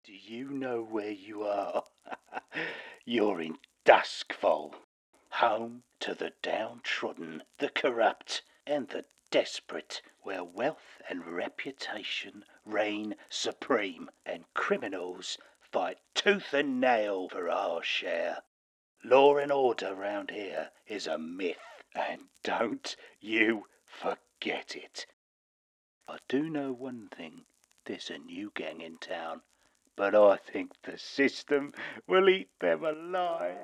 Do you know where you are? You're in Duskfall, home to the downtrodden, the corrupt, and the desperate, where wealth and reputation reign supreme, and criminals fight tooth and nail for our share. Law and order round here is a myth, and don't you forget it. I do know one thing, there's a new gang in town, but I think the system will eat them alive.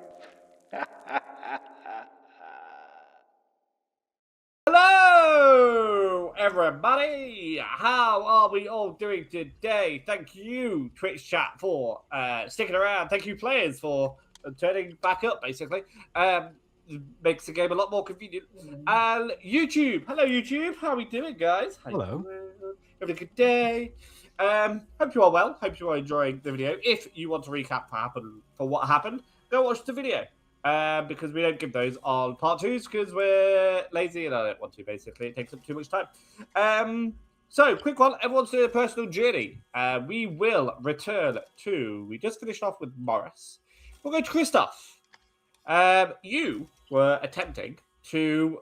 Hello, everybody! How are we all doing today? Thank you, Twitch chat, for sticking around. Thank you, players, for turning back up, basically. Makes the game a lot more convenient. And YouTube, hello, YouTube. How are we doing, guys? Hello. Having a good day. Hope you are well. Hope you are enjoying the video. If you want to recap for what happened, go watch the video. Because we don't give those on part twos because we're lazy and I don't want to, basically. It takes up too much time. So, quick one. Everyone's doing a personal journey. We will return to... We just finished off with Morris. We'll go to Christoph. You were attempting to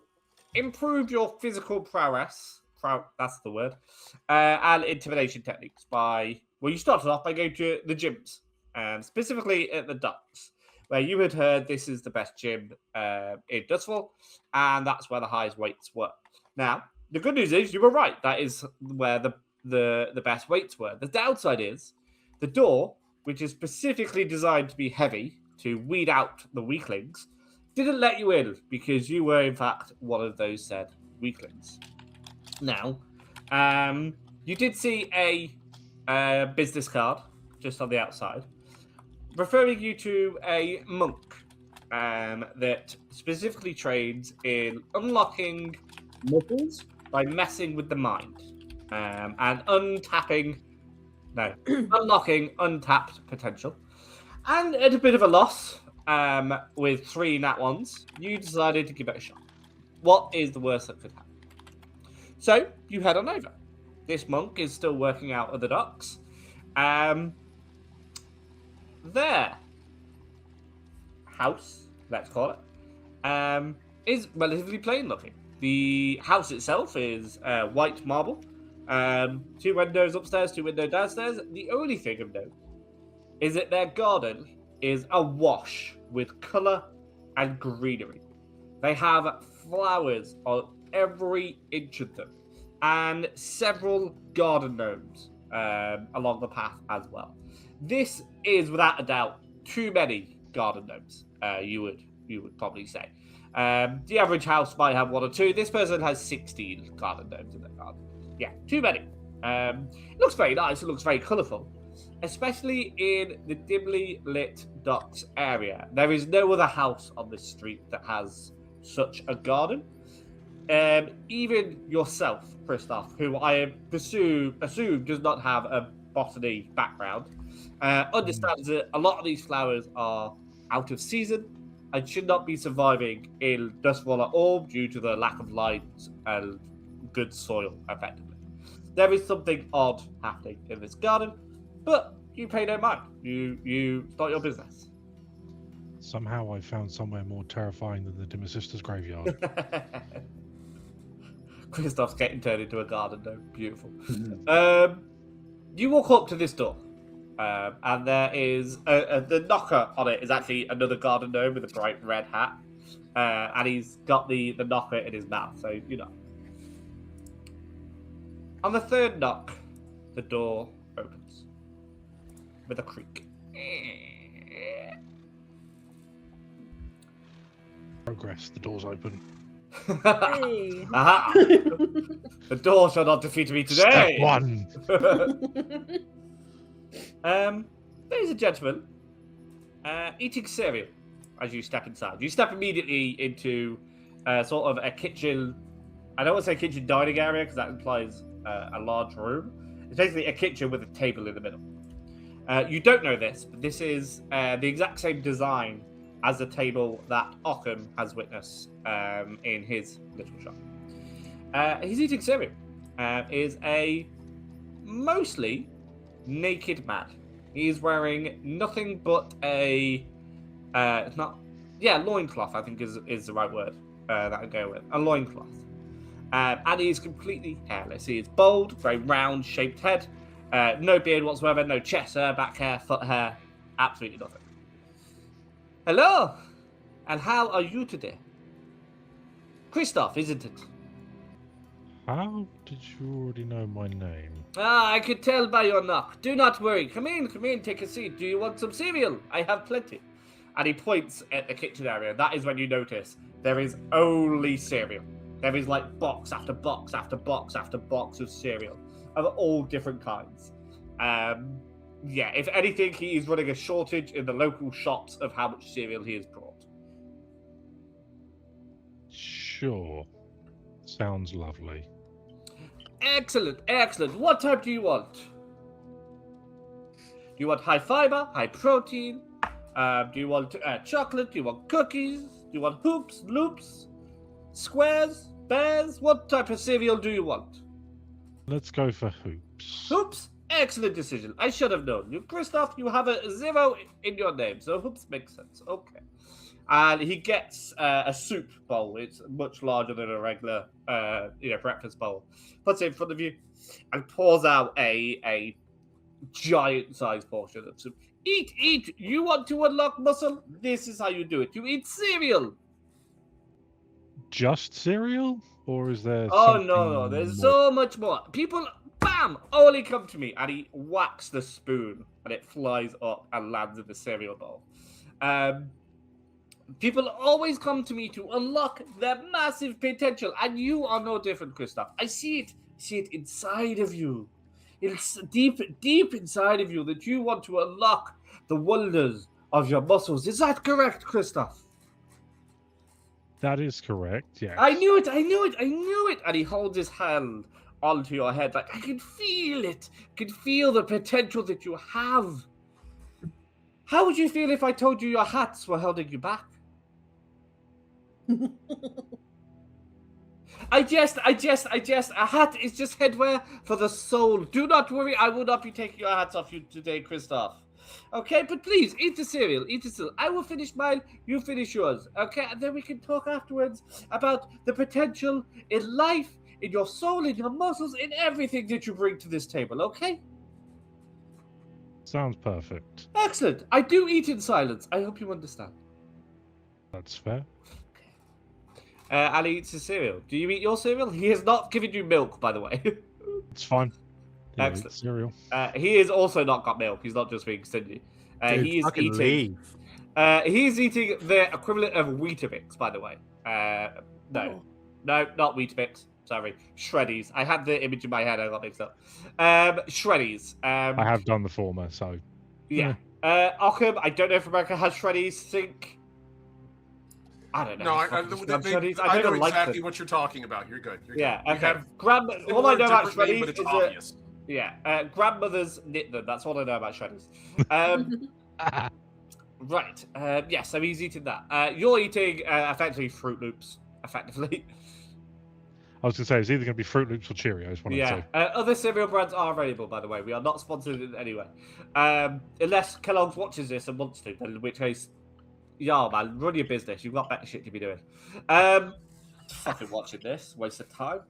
improve your physical prowess. That's the word. And intimidation techniques by... Well, you started off by going to the gyms. Specifically at the Ducks, where you had heard this is the best gym in Dustfall, and that's where the highest weights were. Now, the good news is you were right. That is where the best weights were. The downside is the door, which is specifically designed to be heavy to weed out the weaklings, didn't let you in because you were, in fact, one of those said weaklings. Now, you did see a business card just on the outside, referring you to a monk that specifically trains in unlocking muscles by messing with the mind and unlocking untapped potential. And at a bit of a loss, with 3 nat ones, you decided to give it a shot. What is the worst that could happen? So you head on over. This monk is still working out at the docks. Their house, let's call it, is relatively plain looking. The house itself is white marble. 2 windows upstairs, 2 windows downstairs. The only thing of note is that their garden is awash with colour and greenery. They have flowers on every inch of them, and several garden gnomes along the path as well. This is, without a doubt, too many garden gnomes, you would probably say. The average house might have 1 or 2. This person has 16 garden gnomes in their garden. Yeah, too many. It looks very nice. It looks very colourful, especially in the dimly lit docks area. There is no other house on this street that has such a garden. Even yourself, Christoph, who I assume does not have a botany background, understands that a lot of these flowers are out of season and should not be surviving in Dustfall at all due to the lack of light and good soil, effectively. There is something odd happening in this garden, but you pay no mind. It's not your business. Somehow I found somewhere more terrifying than the Dimmer Sisters graveyard. Christoph's getting turned into a garden gnome. Beautiful. You walk up to this door, and there is the knocker on it is actually another garden gnome with a bright red hat, and he's got the knocker in his mouth, so you know. On the 3rd knock, the door opens with a creak. Progress, the door's open. Hey. Aha! The door shall not defeat me today. Step 1. There's a gentleman eating cereal as you step inside. You step immediately into sort of a kitchen. I don't want to say kitchen dining area because that implies a large room. It's basically a kitchen with a table in the middle. You don't know this, but this is the exact same design as the table that Ockham has witnessed in his little shop. He's eating cereal. Is a mostly naked man He's wearing nothing but a loincloth, I think is the right word that I'd go with. A loincloth. And he's completely hairless. He is bald, very round shaped head, no beard whatsoever, no chest hair, back hair, foot hair, absolutely nothing. Hello, and how are you today? Christoph, isn't it? How did you already know my name? I could tell by your knock. Do not worry. Come in, take a seat. Do you want some cereal? I have plenty. And he points at the kitchen area. That is when you notice there is only cereal. There is like box after box after box after box of cereal of all different kinds. If anything, he is running a shortage in the local shops of how much cereal he has brought. Sure. Sounds lovely. Excellent. What type do you want? Do you want high fiber, high protein? Do you want chocolate? Do you want cookies? Do you want hoops, loops, squares, bears? What type of cereal do you want? Let's go for hoops. Hoops? Excellent decision. I should have known. You, Christoph, you have a 0 in your name, so hoops makes sense. Okay. And he gets a soup bowl. It's much larger than a regular, breakfast bowl. Puts it in front of you and pours out a giant-sized portion of soup. Eat! You want to unlock muscle? This is how you do it. You eat cereal. Just cereal? Or is there No. There's so much more. People, bam! Only come to me. And he whacks the spoon. And it flies up and lands in the cereal bowl. People always come to me to unlock their massive potential. And you are no different, Christoph. I see it inside of you. It's deep inside of you that you want to unlock the wonders of your muscles. Is that correct, Christoph? That is correct, yes. I knew it. And he holds his hand onto your head like, I can feel it. I can feel the potential that you have. How would you feel if I told you your hats were holding you back? I jest. A hat is just headwear for the soul. Do not worry, I will not be taking your hats off you today, Christoph. Okay, but please, eat the cereal. I will finish mine, you finish yours. Okay, and then we can talk afterwards about the potential in life, in your soul, in your muscles, in everything that you bring to this table, okay? Sounds perfect. Excellent. I do eat in silence. I hope you understand. That's fair. Ali eats his cereal. Do you eat your cereal? He has not given you milk, by the way. It's fine. Yeah, Excellent. Cereal. He has also not got milk. He's not just being stingy. Dude, he is fucking eating. leave. He's eating the equivalent of Weetabix, by the way. No, not Weetabix. Sorry, Shreddies. I had the image in my head. I got mixed up. Shreddies. I have done the former, so Yeah. Ockham. I don't know if America has Shreddies. Think. I don't know. No, I know exactly them. what you're talking about. You're good. You're Yeah, good. okay. Have All I know about different name, Shreddies but it's is obvious. grandmothers knit them. That's all I know about Shreddies. Right. So he's eating that. You're eating effectively Fruit Loops. Effectively. I was going to say, it's either going to be Fruit Loops or Cheerios. One of the two. Other cereal brands are available, by the way. We are not sponsored in any way. Unless Kellogg's watches this and wants to, in which case, yeah, man, run your business. You've got better shit to be doing. Fucking watching this. Waste of time.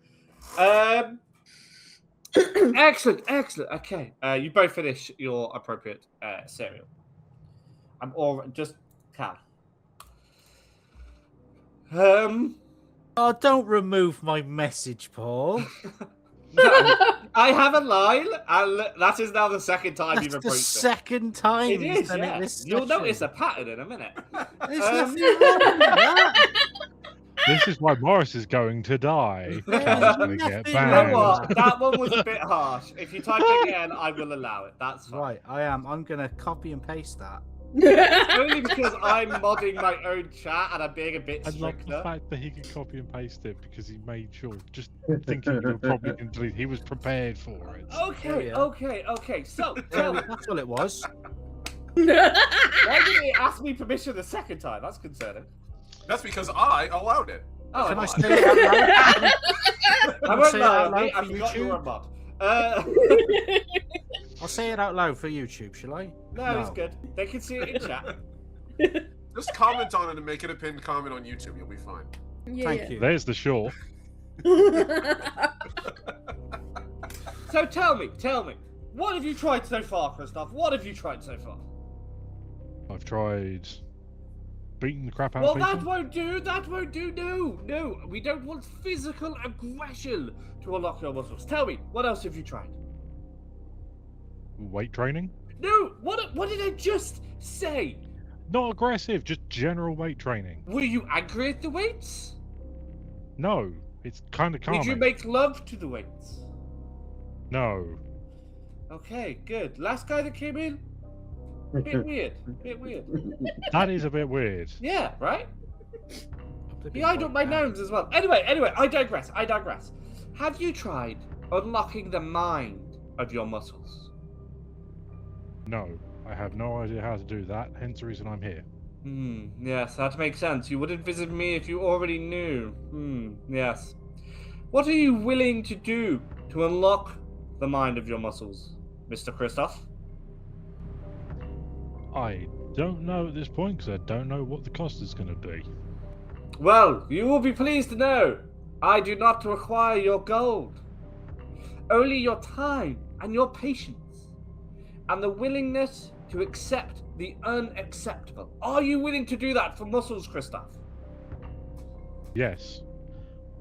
Excellent. Okay. You both finish your appropriate cereal. I'm all just Cal. Oh, don't remove my message, Paul. No, I have a line, and that is now the second time That's you've the approached second time it. he's It is, done yeah. it this You'll session. notice a pattern in a minute. There's nothing wrong with that. This is why Morris is going to die. Cal's going to get Nothing You know banned. what? That one was a bit harsh. If you type it again, I will allow it. That's fine. Right, I am. I'm going to copy and paste that. Only because I'm modding my own chat and I'm being a bit I love the stricter. fact that he could copy and paste it because he made sure, just thinking you were probably going to delete. He was prepared for it. Okay. So, tell me, That's all it was. why didn't he ask me permission the second time? That's concerning. That's because I allowed it. Oh, Can I I say it out loud? I won't say it lie, out loud mate. I for forgot you were a YouTube? mod. I'll say it out loud for YouTube, shall I? No, it's good. They can see it in chat. Just comment on it and make it a pinned comment on YouTube. You'll be fine. Yeah, Thank you. There's the short. So tell me, what have you tried so far, Christoph? What have you tried so far? I've tried beating the crap out Well, of people. that won't do. That won't do. No. We don't want physical aggression to unlock your muscles. Tell me, what else have you tried? Weight training? No. What did I just say? Not aggressive, just general weight training. Were you angry at the weights? No, it's kind of calming. Did you make love to the weights? No. Okay, good. Last guy that came in? Bit weird. That is a bit weird. Yeah, right? He eyed up my nose as well. Anyway, I digress. Have you tried unlocking the mind of your muscles? No, I have no idea how to do that, hence the reason I'm here. Yes, that makes sense. You wouldn't visit me if you already knew. Yes. What are you willing to do to unlock the mind of your muscles, Mr. Christoph? I don't know at this point because I don't know what the cost is going to be. Well, you will be pleased to know I do not require your gold. Only your time and your patience and the willingness to accept the unacceptable. Are you willing to do that for muscles, Christoph? Yes.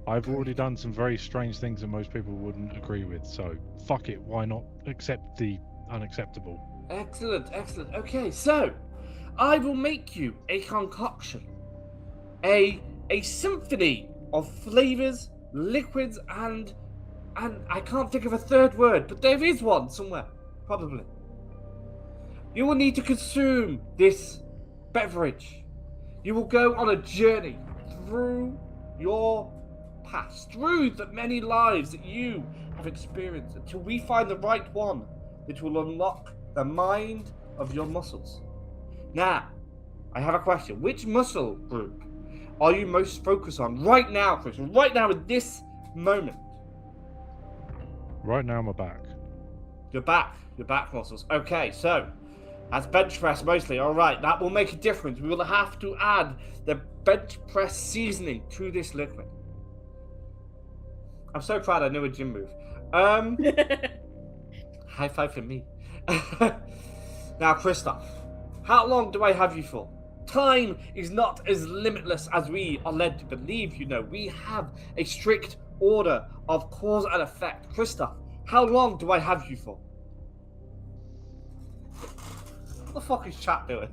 I've already done some very strange things that most people wouldn't agree with, so fuck it, why not accept the unacceptable? Excellent. Okay, so I will make you a concoction, a symphony of flavors, liquids, and I can't think of a third word, but there is one somewhere, probably. You will need to consume this beverage. You will go on a journey through your past, through the many lives that you have experienced, until we find the right one that will unlock the mind of your muscles. Now, I have a question. Which muscle group are you most focused on right now, Chris? Right now, at this moment? Right now, my back. Your back muscles. Okay, so that's bench press mostly. All right, that will make a difference. We will have to add the bench press seasoning to this liquid. I'm so proud I know a gym move. High five for me. Now, Christoph, how long do I have you for? Time is not as limitless as we are led to believe, you know. We have a strict order of cause and effect. Christoph, how long do I have you for? What the fuck is chat doing?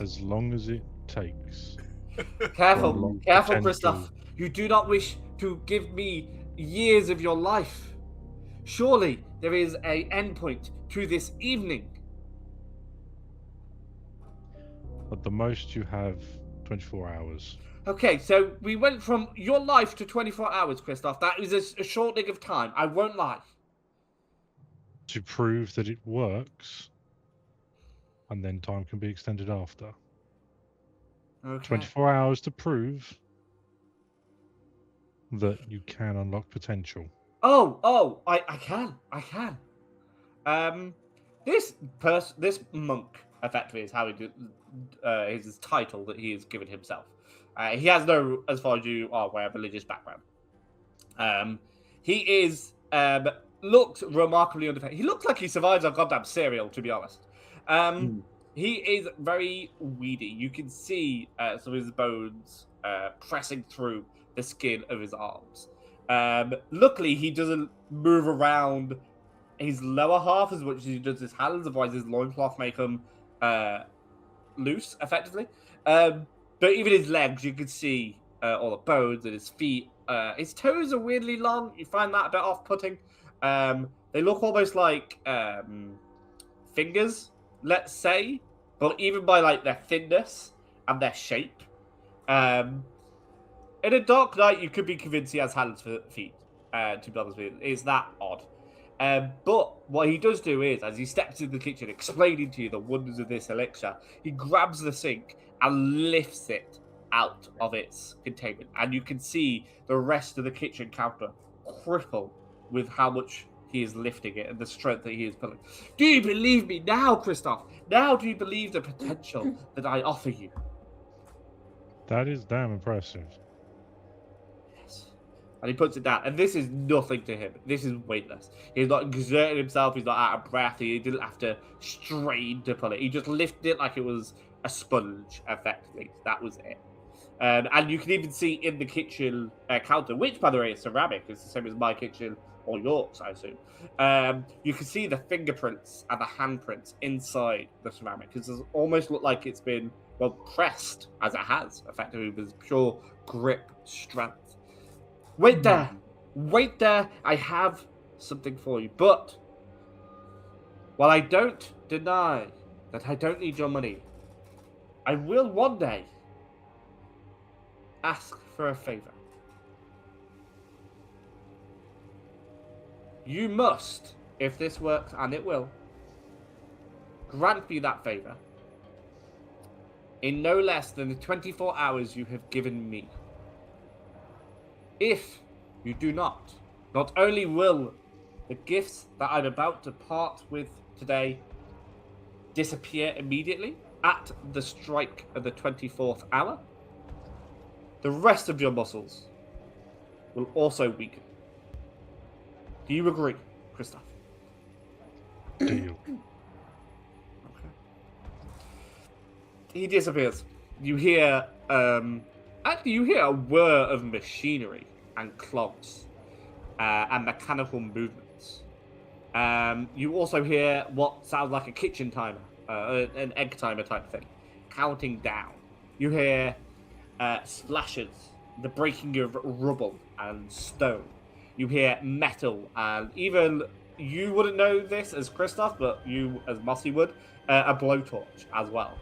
As long as it takes. Careful, potential. Christoph. You do not wish to give me years of your life. Surely there is an endpoint to this evening. At the most, you have 24 hours. Okay, so we went from your life to 24 hours, Christoph. That is a shortening of time. I won't lie. To prove that it works, and then time can be extended after. Okay. 24 hours to prove that you can unlock potential. Oh, I can. This monk, effectively, is how he is his title that he has given himself. He has no, as far as you are aware, religious background. He is looks remarkably undefeated. He looks like he survives on goddamn cereal, to be honest. He is very weedy. You can see some of his bones pressing through the skin of his arms. Luckily, he doesn't move around his lower half as much as he does his hands, otherwise his loincloth make him loose, effectively. But even his legs, you can see all the bones and his feet. His toes are weirdly long. You find that a bit off-putting. They look almost like fingers, let's say, but even by like their thinness and their shape. In a dark night, you could be convinced he has hands for feet, to be honest with you. It's that odd. But what he does do is, as he steps into the kitchen, explaining to you the wonders of this elixir, he grabs the sink and lifts it out of its containment. And you can see the rest of the kitchen counter cripple with how much he is lifting it and the strength that he is pulling. Do you believe me now, Christoph? Now do you believe the potential that I offer you? That is damn impressive. Yes. And he puts it down. And this is nothing to him. This is weightless. He's not exerting himself. He's not out of breath. He didn't have to strain to pull it. He just lifted it like it was a sponge, effectively. That was it. And you can even see in the kitchen counter, which, by the way, is ceramic. It's the same as my kitchen or yours, I assume. You can see the fingerprints and the handprints inside the ceramic. It almost look like it's been, well, pressed, as it has, effectively, with pure grip strength. Wait there. Wait there. I have something for you. But while I don't deny that I don't need your money, I will one day ask for a favor. You must, if this works, and it will, grant me that favor in no less than the 24 hours you have given me. If you do not only will the gifts that I'm about to part with today disappear immediately at the strike of the 24th hour, the rest of your muscles will also weaken. Do you agree, Christoph? Deal. Okay. He disappears. You hear, you hear a whir of machinery and clogs and mechanical movements. You also hear what sounds like a kitchen timer, an egg timer type thing, counting down. You hear splashes, the breaking of rubble and stone. You hear metal, and even you wouldn't know this as Christoph, but you as Mossy would, a blowtorch as well.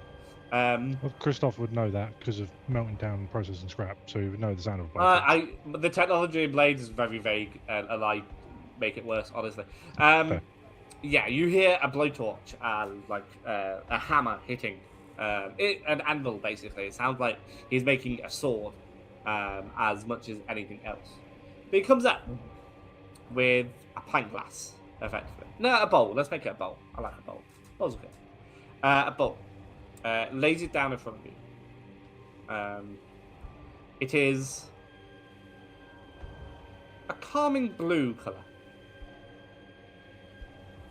Well, Christoph would know that because of melting down and processing scrap, so he would know the sound of a blowtorch. The technology in Blades is very vague, and I make it worse, honestly. Yeah, you hear a blowtorch and like a hammer hitting an anvil, basically. It sounds like he's making a sword as much as anything else. But he comes up with a pint glass, effectively. No, a bowl. Let's make it a bowl. I like a bowl. Bowl's good. A bowl. Lays it down in front of you. It is a calming blue colour.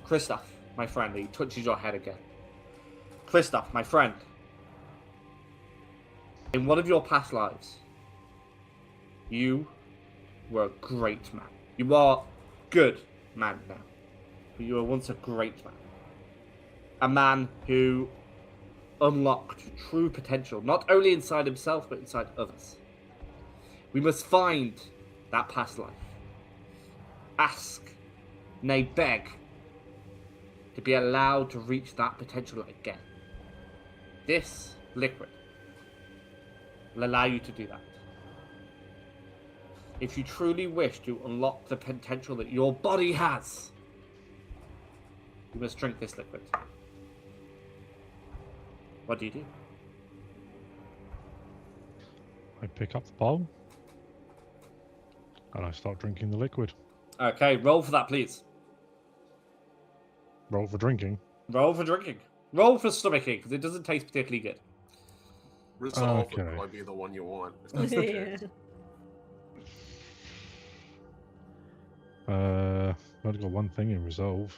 Christoph, my friend, he touches your head again. Christoph, my friend, in one of your past lives, you were a great man. You are good man now, but you were once a great man. A man who unlocked true potential, not only inside himself, but inside others. We must find that past life. Ask, nay beg, to be allowed to reach that potential again. This liquid will allow you to do that. If you truly wish to unlock the potential that your body has, you must drink this liquid. What do you do? I pick up the bowl and I start drinking the liquid. Okay, roll for that, please. Roll for drinking. Roll for drinking. Roll for stomaching, because it doesn't taste particularly good. Resolve Okay. would probably be the one you want. If that's the Yeah. case. I've only got one thing in resolve.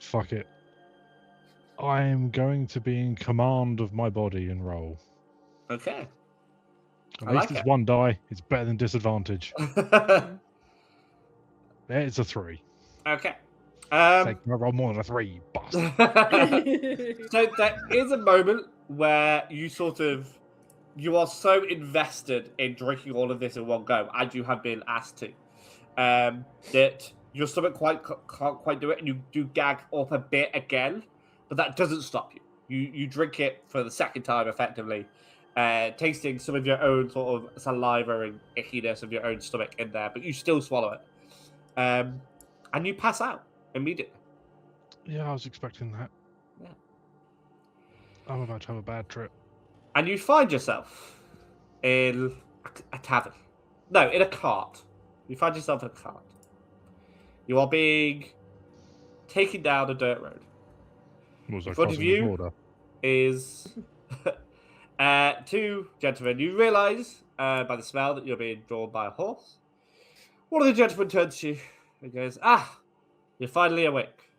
Fuck it. I'm going to be in command of my body and roll. Okay. At I least like it's it. one die. It's better than disadvantage. It's a 3. Okay. Take I roll more than a 3, you bastard. So there is a moment where you are so invested in drinking all of this in one go, as you have been asked to, that your stomach can't quite do it, and you do gag up a bit again, but that doesn't stop you. You drink it for the second time, effectively, tasting some of your own sort of saliva and ickiness of your own stomach in there, but you still swallow it. And you pass out immediately. Yeah, I was expecting that. Yeah. I'm about to have a bad trip. And you find yourself in a tavern. No, in a cart. You find yourself in a cart. You are being taken down a dirt road. Was I In front of crossing the you border? is two gentlemen. You realise by the smell that you're being drawn by a horse. One of the gentlemen turns to you and goes, you're finally awake.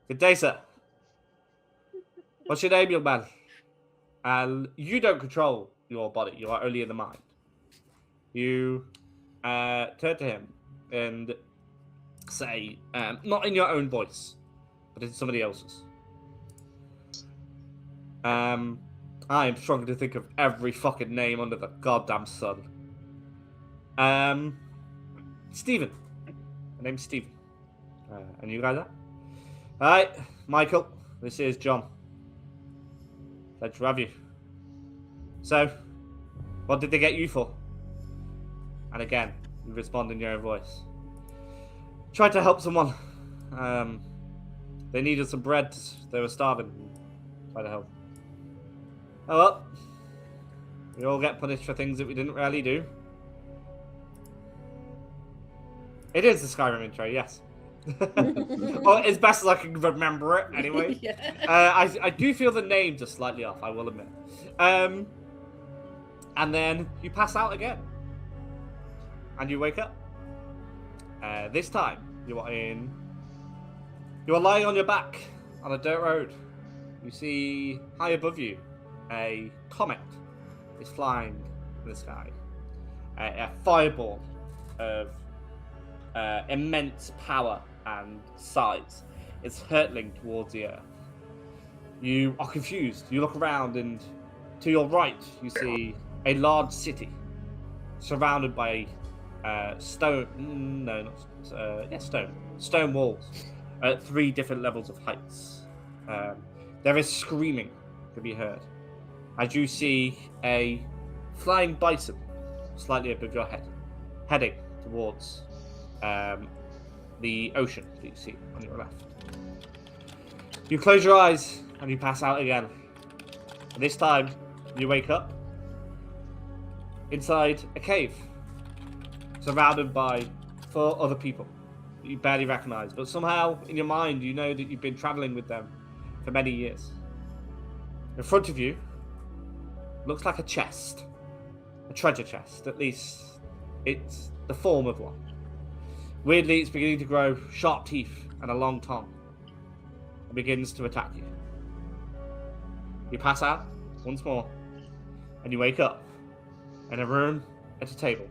Good day, sir. What's your name, young man? And you don't control your body. You are only in the mind. You turn to him and say, not in your own voice, but in somebody else's. I am struggling to think of every fucking name under the goddamn sun. Stephen. My name's Stephen. And you guys are? Hi, Michael. This is John. Pleasure to have you. So, what did they get you for? And again, you respond in your own voice. Tried to help someone. They needed some bread. They were starving. Try to help. Oh well. We all get punished for things that we didn't really do. It is the Skyrim intro, yes. Well, as best as I can remember it, anyway. Yeah. I do feel the names are slightly off, I will admit. And then you pass out again. And you wake up. This time, you are lying on your back on a dirt road. You see high above you a comet is flying in the sky. A fireball of immense power and size is hurtling towards the earth. You are confused. You look around, and to your right, you see a large city surrounded by stone walls at 3 different levels of heights. There is screaming to be heard as you see a flying bison slightly above your head, heading towards the ocean that you see on your left. You close your eyes and you pass out again. And this time, you wake up inside a cave, surrounded by 4 other people that you barely recognize. But somehow, in your mind, you know that you've been traveling with them for many years. In front of you, looks like a chest. A treasure chest. At least, it's the form of one. Weirdly, it's beginning to grow sharp teeth and a long tongue. It begins to attack you. You pass out once more, and you wake up in a room at a table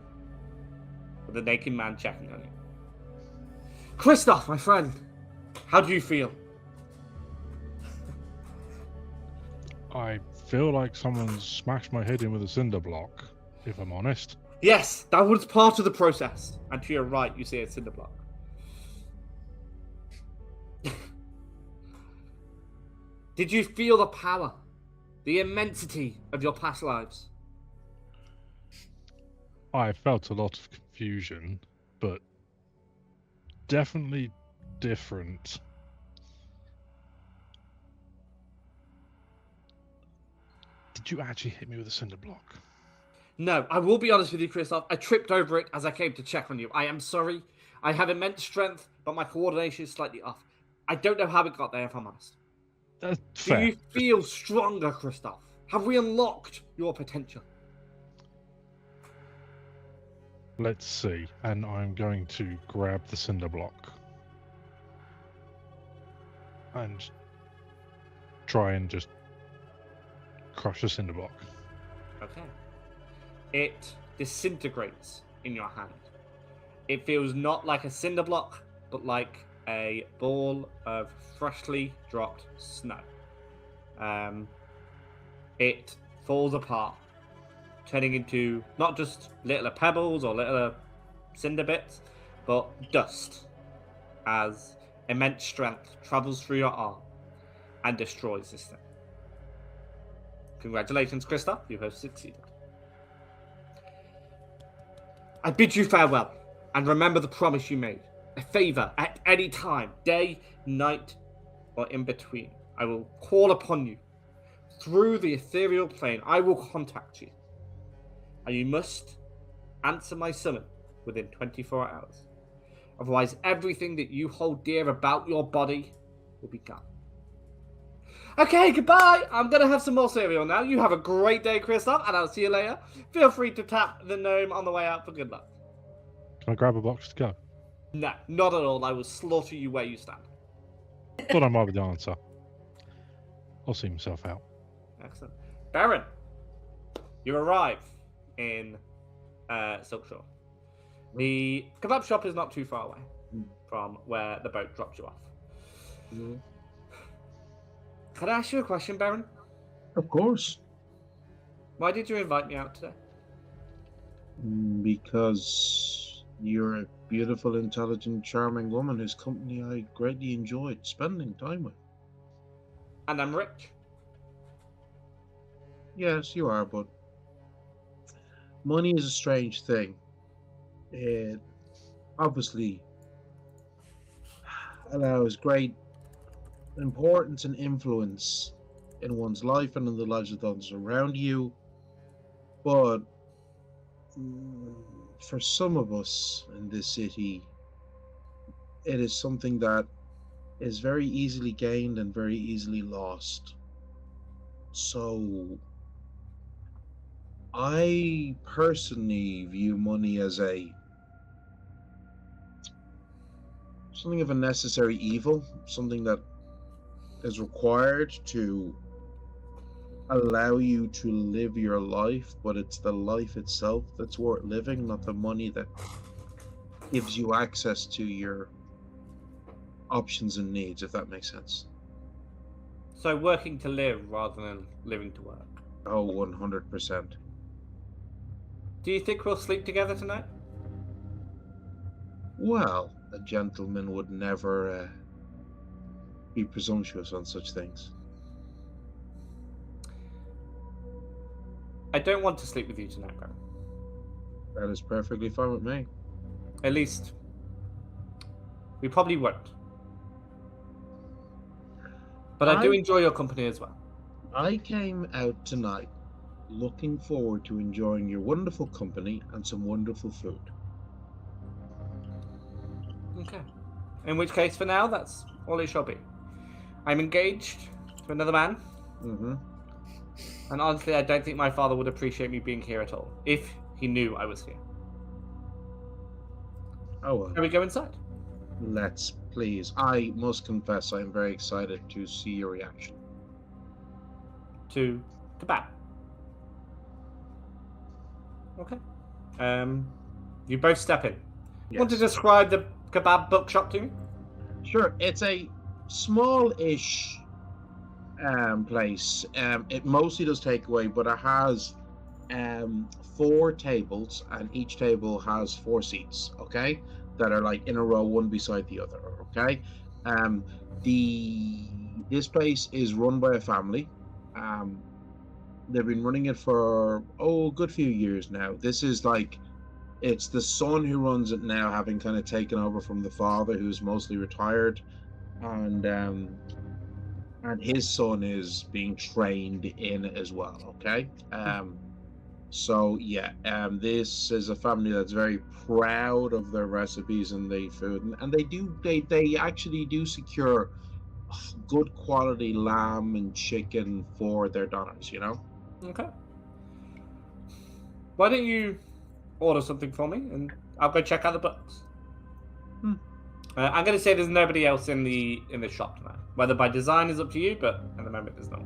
with a naked man checking on you. Christoph, my friend, how do you feel? I feel like someone's smashed my head in with a cinder block, if I'm honest. Yes, that was part of the process. And to your right, you see a cinder block. Did you feel the power, the immensity of your past lives? I felt a lot of confusion, but definitely different. Did you actually hit me with a cinder block? No, I will be honest with you, Christoph. I tripped over it as I came to check on you. I am sorry. I have immense strength, but my coordination is slightly off. I don't know how it got there, if I'm honest. That's Do fair. you feel stronger, Christoph? Have we unlocked your potential? Let's see. And I'm going to grab the cinder block and try and just crush the cinder block. Okay. It disintegrates in your hand. It feels not like a cinder block, but like a ball of freshly dropped snow. It falls apart, turning into not just little pebbles or little cinder bits, but dust, as immense strength travels through your arm and destroys this thing. Congratulations, Krista, you have succeeded. I bid you farewell, and remember the promise you made. A favor at any time, day, night, or in between. I will call upon you. Through the ethereal plane, I will contact you. And you must answer my summon within 24 hours. Otherwise, everything that you hold dear about your body will be gone. Okay, goodbye. I'm going to have some more cereal now. You have a great day, Kristoff, and I'll see you later. Feel free to tap the gnome on the way out for good luck. Can I grab a box to go? No, not at all. I will slaughter you where you stand. Thought I might be the answer. I'll see myself out. Excellent. Baron, you arrive in Silkshore. The kebab shop is not too far away from where the boat dropped you off. Can I ask you a question, Baron? Of course. Why did you invite me out today? Because you're a beautiful, intelligent, charming woman whose company I greatly enjoyed spending time with. And I'm rich. Yes, you are, but money is a strange thing. It obviously allows great importance and influence in one's life and in the lives of those around you, but for some of us in this city, it is something that is very easily gained and very easily lost. So I personally view money as something of a necessary evil, something that is required to allow you to live your life, but it's the life itself that's worth living, not the money that gives you access to your options and needs, if that makes sense. So working to live rather than living to work. Oh, 100%. Do you think we'll sleep together tonight? Well, a gentleman would never be presumptuous on such things. I don't want to sleep with you tonight, Baron. That is perfectly fine with me. At least, we probably won't. But I do enjoy your company as well. I came out tonight looking forward to enjoying your wonderful company and some wonderful food. Okay. In which case, for now, that's all it shall be. I'm engaged to another man. Mm-hmm. And honestly, I don't think my father would appreciate me being here at all, if he knew I was here. Oh well. Shall we go inside? Let's, please. I must confess, I'm very excited to see your reaction. To kebab. Okay. You both step in. Yes. Want to describe the kebab bookshop to me? Sure, it's a small-ish place. It mostly does takeaway, but it has 4 tables, and each table has 4 seats, okay? That are like in a row, one beside the other, okay? This place is run by a family. They've been running it for, a good few years now. This is like, it's the son who runs it now, having kind of taken over from the father, who's mostly retired, and his son is being trained in it as well. Okay, so yeah, this is a family that's very proud of their recipes and the food, and they actually do secure good quality lamb and chicken for their donors. You know. Okay. Why don't you order something for me, and I'll go check out the books. I'm going to say there's nobody else in the shop tonight. Whether by design is up to you, but at the moment there's not.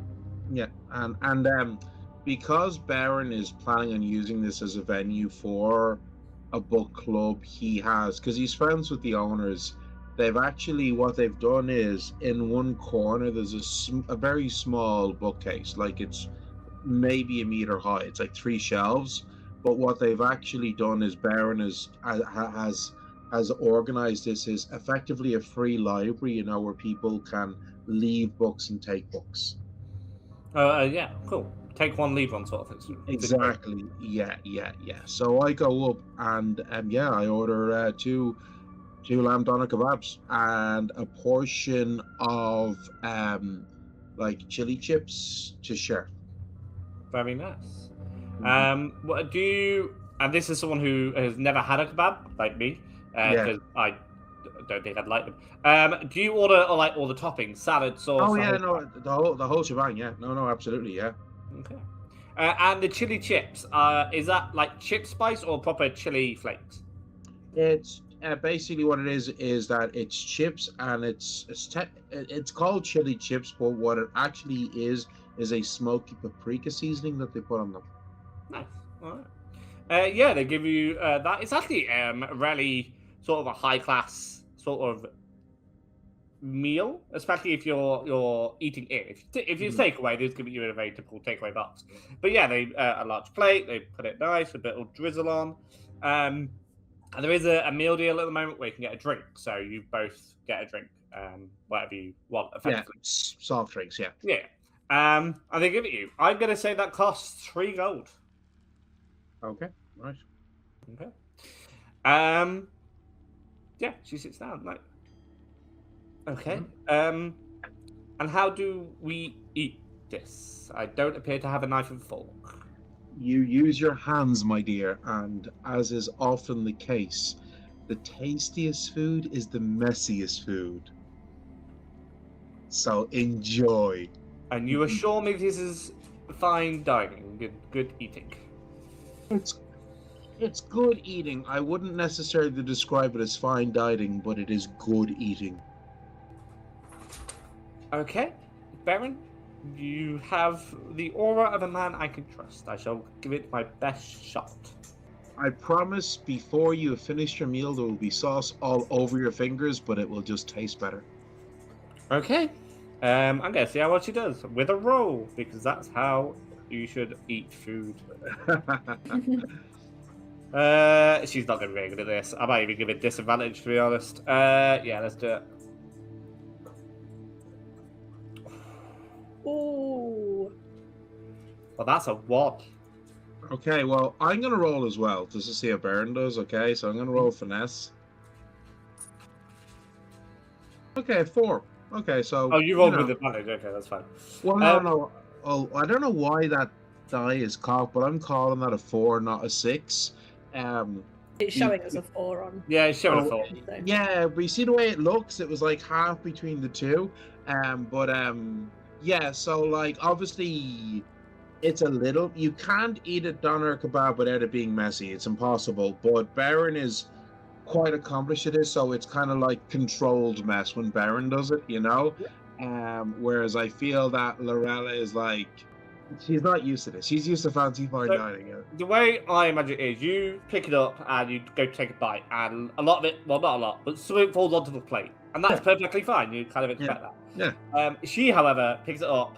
Yeah, and because Baron is planning on using this as a venue for a book club, because he's friends with the owners. What they've done is, in one corner there's a very small bookcase, like it's maybe a meter high. It's like 3 shelves. But what they've actually done is Baron has organized this as effectively a free library, where people can leave books and take books. Yeah, cool. Take one, leave one, sort of thing. Exactly. Yeah. So I go up and I order 2 lamb doner kebabs and a portion of like chili chips to share. Very nice. What do you And this is someone who has never had a kebab, like me, because I don't think I'd like them. Do you order all the toppings, salad, sauce? Oh yeah, no, the whole shebang. Yeah, no, absolutely, yeah. Okay. And the chili chips, is that like chip spice or proper chili flakes? It's basically what it is that it's chips and it's called chili chips, but what it actually is a smoky paprika seasoning that they put on them. Nice. All right. Yeah, they give you that. It's actually really sort of a high class sort of meal, especially if you're eating it. If you take away, they just give it you in a very typical takeaway box. But yeah, they a large plate. They put it nice, a bit of drizzle on. And there is a meal deal at the moment where you can get a drink. So you both get a drink, whatever you want, effectively. Yeah, soft drinks. Yeah. Yeah. And they give it you. I'm gonna say that costs 3 gold. Okay. Right. Okay. Yeah, she sits down. Like, okay. And how do we eat this? I don't appear to have a knife and fork. You use your hands, my dear, and as is often the case, the tastiest food is the messiest food. So enjoy. And you assure me this is fine dining, good eating. It's good eating. I wouldn't necessarily describe it as fine dining, but it is good eating. Okay, Baron, you have the aura of a man I can trust. I shall give it my best shot. I promise before you have finished your meal, there will be sauce all over your fingers, but it will just taste better. Okay, I'm gonna see how well she does with a roll, because that's how you should eat food. She's not gonna be very good at this. I might even give it disadvantage, to be honest. Yeah, let's do it. Ooh. Well, that's a 1. Okay, well, I'm going to roll as well, just to see how Baron does, okay? So I'm going to roll finesse. Okay, 4. Okay, so... Oh, you rolled with advantage. Okay, that's fine. Well, no. Oh, I don't know why that die is cocked, but I'm calling that a 4, not a 6. It's showing us a 4 on. Yeah, it's showing a 4. So. Yeah, but you see the way it looks, it was like half between the two. Yeah, so like obviously it's a little, you can't eat a doner kebab without it being messy. It's impossible. But Baron is quite accomplished at this, so it's kind of like controlled mess when Baron does it, you know? Whereas I feel that Lorella is like, she's not used to this. She's used to fancy fine dining. The way I imagine it is, you pick it up and you go take a bite, and a lot of it, well, not a lot, but some of it falls onto the plate. And that's perfectly fine. You kind of expect that. Yeah. She, however, picks it up,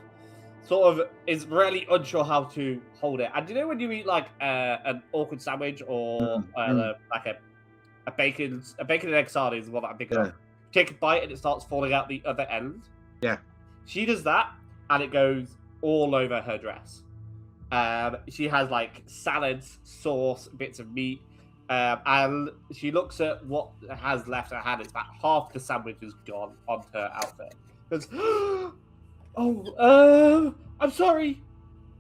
sort of is really unsure how to hold it. And do you know when you eat like an awkward sandwich or like a bacon and egg sardine is what I'm thinking of. Take a bite and it starts falling out the other end. Yeah. She does that and it goes all over her dress. She has like salads, sauce, bits of meat. And she looks at what has left her hand. It's about half the sandwich is gone on her outfit. Goes, I'm sorry.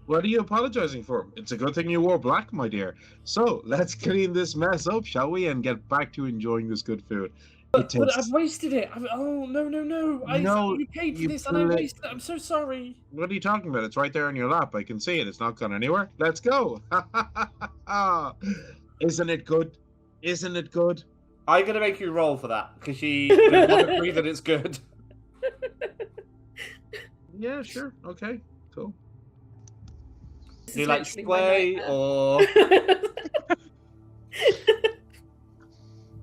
What are you apologizing for? It's a good thing you wore black, my dear. So let's clean this mess up, shall we, and get back to enjoying this good food. But I've wasted it. No. You paid for this and I wasted it. I'm so sorry. What are you talking about? It's right there in your lap. I can see it. It's not gone anywhere. Let's go. Isn't it good? Isn't it good? I'm going to make you roll for that because she doesn't agree that it's good. Yeah, sure. Okay, cool. Do you like sway or...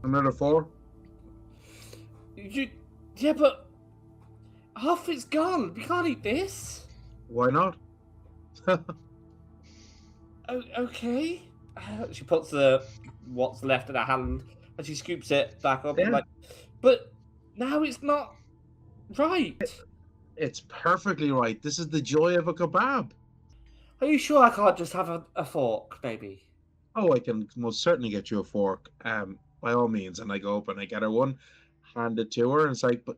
Another 4? Yeah, but half it's gone. We can't eat this. Why not? Okay. She puts what's left in her hand and she scoops it back up. Yeah. But now it's not right. It's perfectly right. This is the joy of a kebab. Are you sure I can't just have a fork, maybe? Oh, I can most certainly get you a fork. By all means. And I go up and I get her one, hand it to her, and it's like, but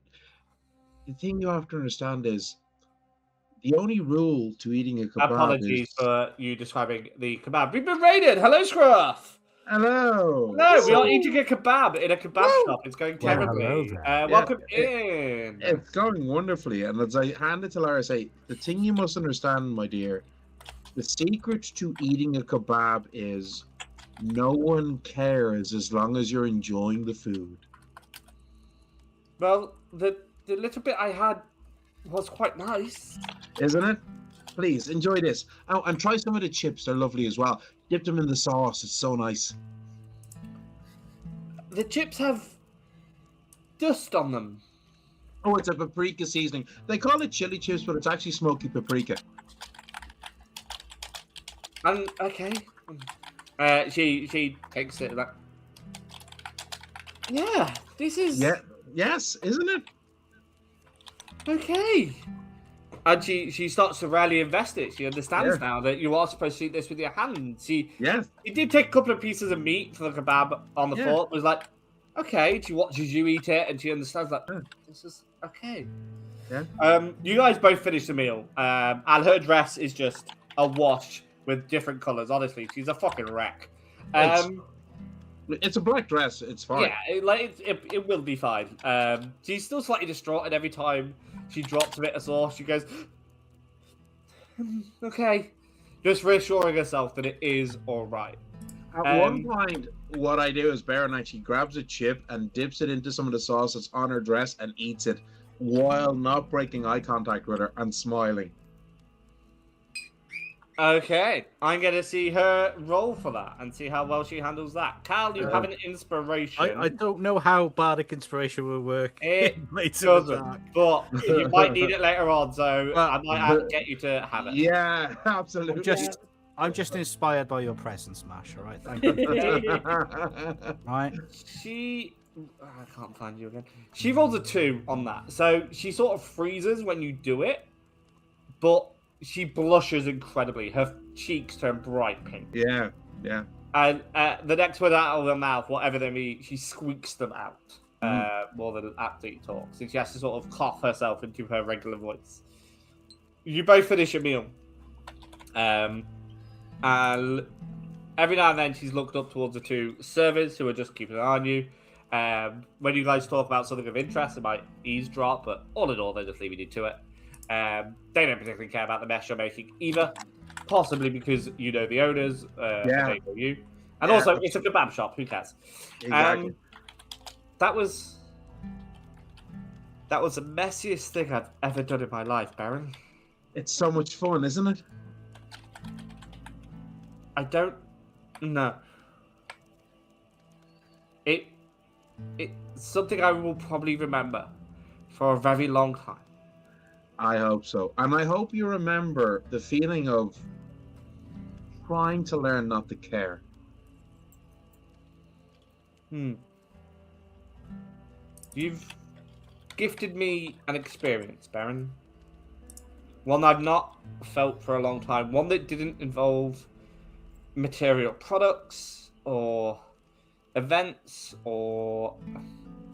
the thing you have to understand is the only rule to eating a kebab Apologies is... for you describing the kebab. We've been raided. Hello, Scruff. Hello. No, we are eating a kebab in a kebab shop. It's going Well, terribly. hello there. Welcome in. It's going wonderfully. And as I hand it to Lara, I say, the thing you must understand, my dear, the secret to eating a kebab is no one cares as long as you're enjoying the food. Well, the little bit I had was quite nice. Isn't it? Please, enjoy this. Oh, and try some of the chips. They're lovely as well. Dip them in the sauce. It's so nice. The chips have dust on them. Oh, it's a paprika seasoning. They call it chili chips, but it's actually smoky paprika. And, okay. She takes it. That. Yeah, this is... Yeah. Yes, isn't it? Okay. And she starts to really invest it. She understands now that you are supposed to eat this with your hands. She did take a couple of pieces of meat for the kebab on the fork. Was like, okay. She watches you eat it, and she understands that this is okay. Yeah. You guys both finish the meal. And her dress is just a wash with different colors. Honestly, she's a fucking wreck. It's a black dress. It's fine. Yeah, it will be fine. She's still slightly distraught, and every time she drops a bit of sauce, she goes, okay. Just reassuring herself that it is all right. At one point, what I do is Baron actually grabs a chip and dips it into some of the sauce that's on her dress and eats it while not breaking eye contact with her and smiling. Okay, I'm going to see her roll for that and see how well she handles that. Cal, you have an inspiration. I don't know how bardic inspiration will work. It doesn't, but you might need it later on, so I might have to get you to have it. Yeah, absolutely. I'm just inspired by your presence, Mash, all right? Thank you. Right. I can't find you again. She rolls a 2 on that, so she sort of freezes when you do it, but... she blushes incredibly. Her cheeks turn bright pink. Yeah. And the next word out of her mouth, whatever they mean, she squeaks them out more than actually talks. And she has to sort of cough herself into her regular voice. You both finish your meal. And every now and then she's looked up towards the two servers who are just keeping an eye on you. When you guys talk about something of interest, it might eavesdrop, but all in all, they're just leaving you to it. They don't particularly care about the mess you're making either, possibly because you know the owners, they know you, and also it's a kebab shop. Who cares? Exactly. That was the messiest thing I've ever done in my life, Baron. It's so much fun, isn't it? I don't know. It's something I will probably remember for a very long time. I hope so. And I hope you remember the feeling of trying to learn not to care. You've gifted me an experience, Baron. One I've not felt for a long time. One that didn't involve material products or events or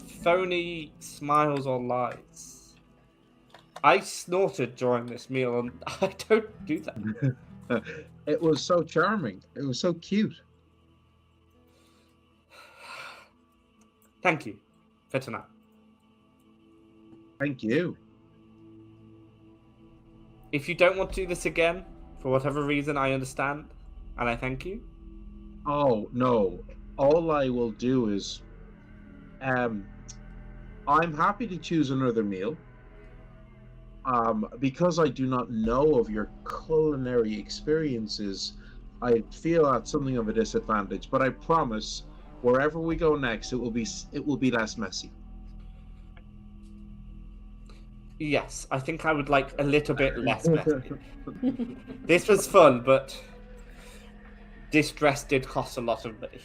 phony smiles or lies. I snorted during this meal, and I don't do that. It was so charming. It was so cute. Thank you for tonight. Thank you. If you don't want to do this again, for whatever reason, I understand, and I thank you. Oh, no. All I will do is... I'm happy to choose another meal. Because I do not know of your culinary experiences, I feel that's something of a disadvantage. But I promise, wherever we go next, it will be less messy. Yes, I think I would like a little bit less messy. This was fun, but this dress did cost a lot of money.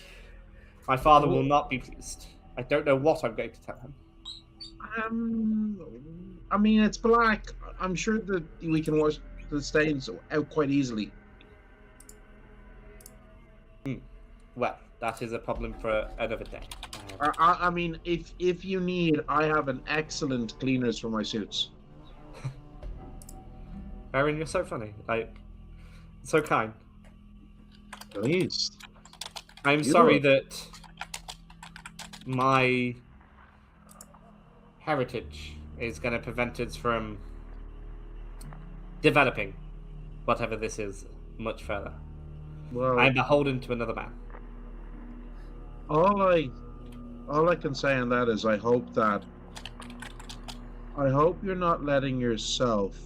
My father will not be pleased. I don't know what I'm going to tell him. I mean, it's black. I'm sure that we can wash the stains out quite easily. Well, that is a problem for another day. I mean, if you need, I have an excellent cleaners for my suits. Baron, you're so funny. Like, so kind. Please. I'm You sorry are. that my heritage is going to prevent us from developing whatever this is much further. Well, I'm beholden to another man. all I can say on that is I hope you're not letting yourself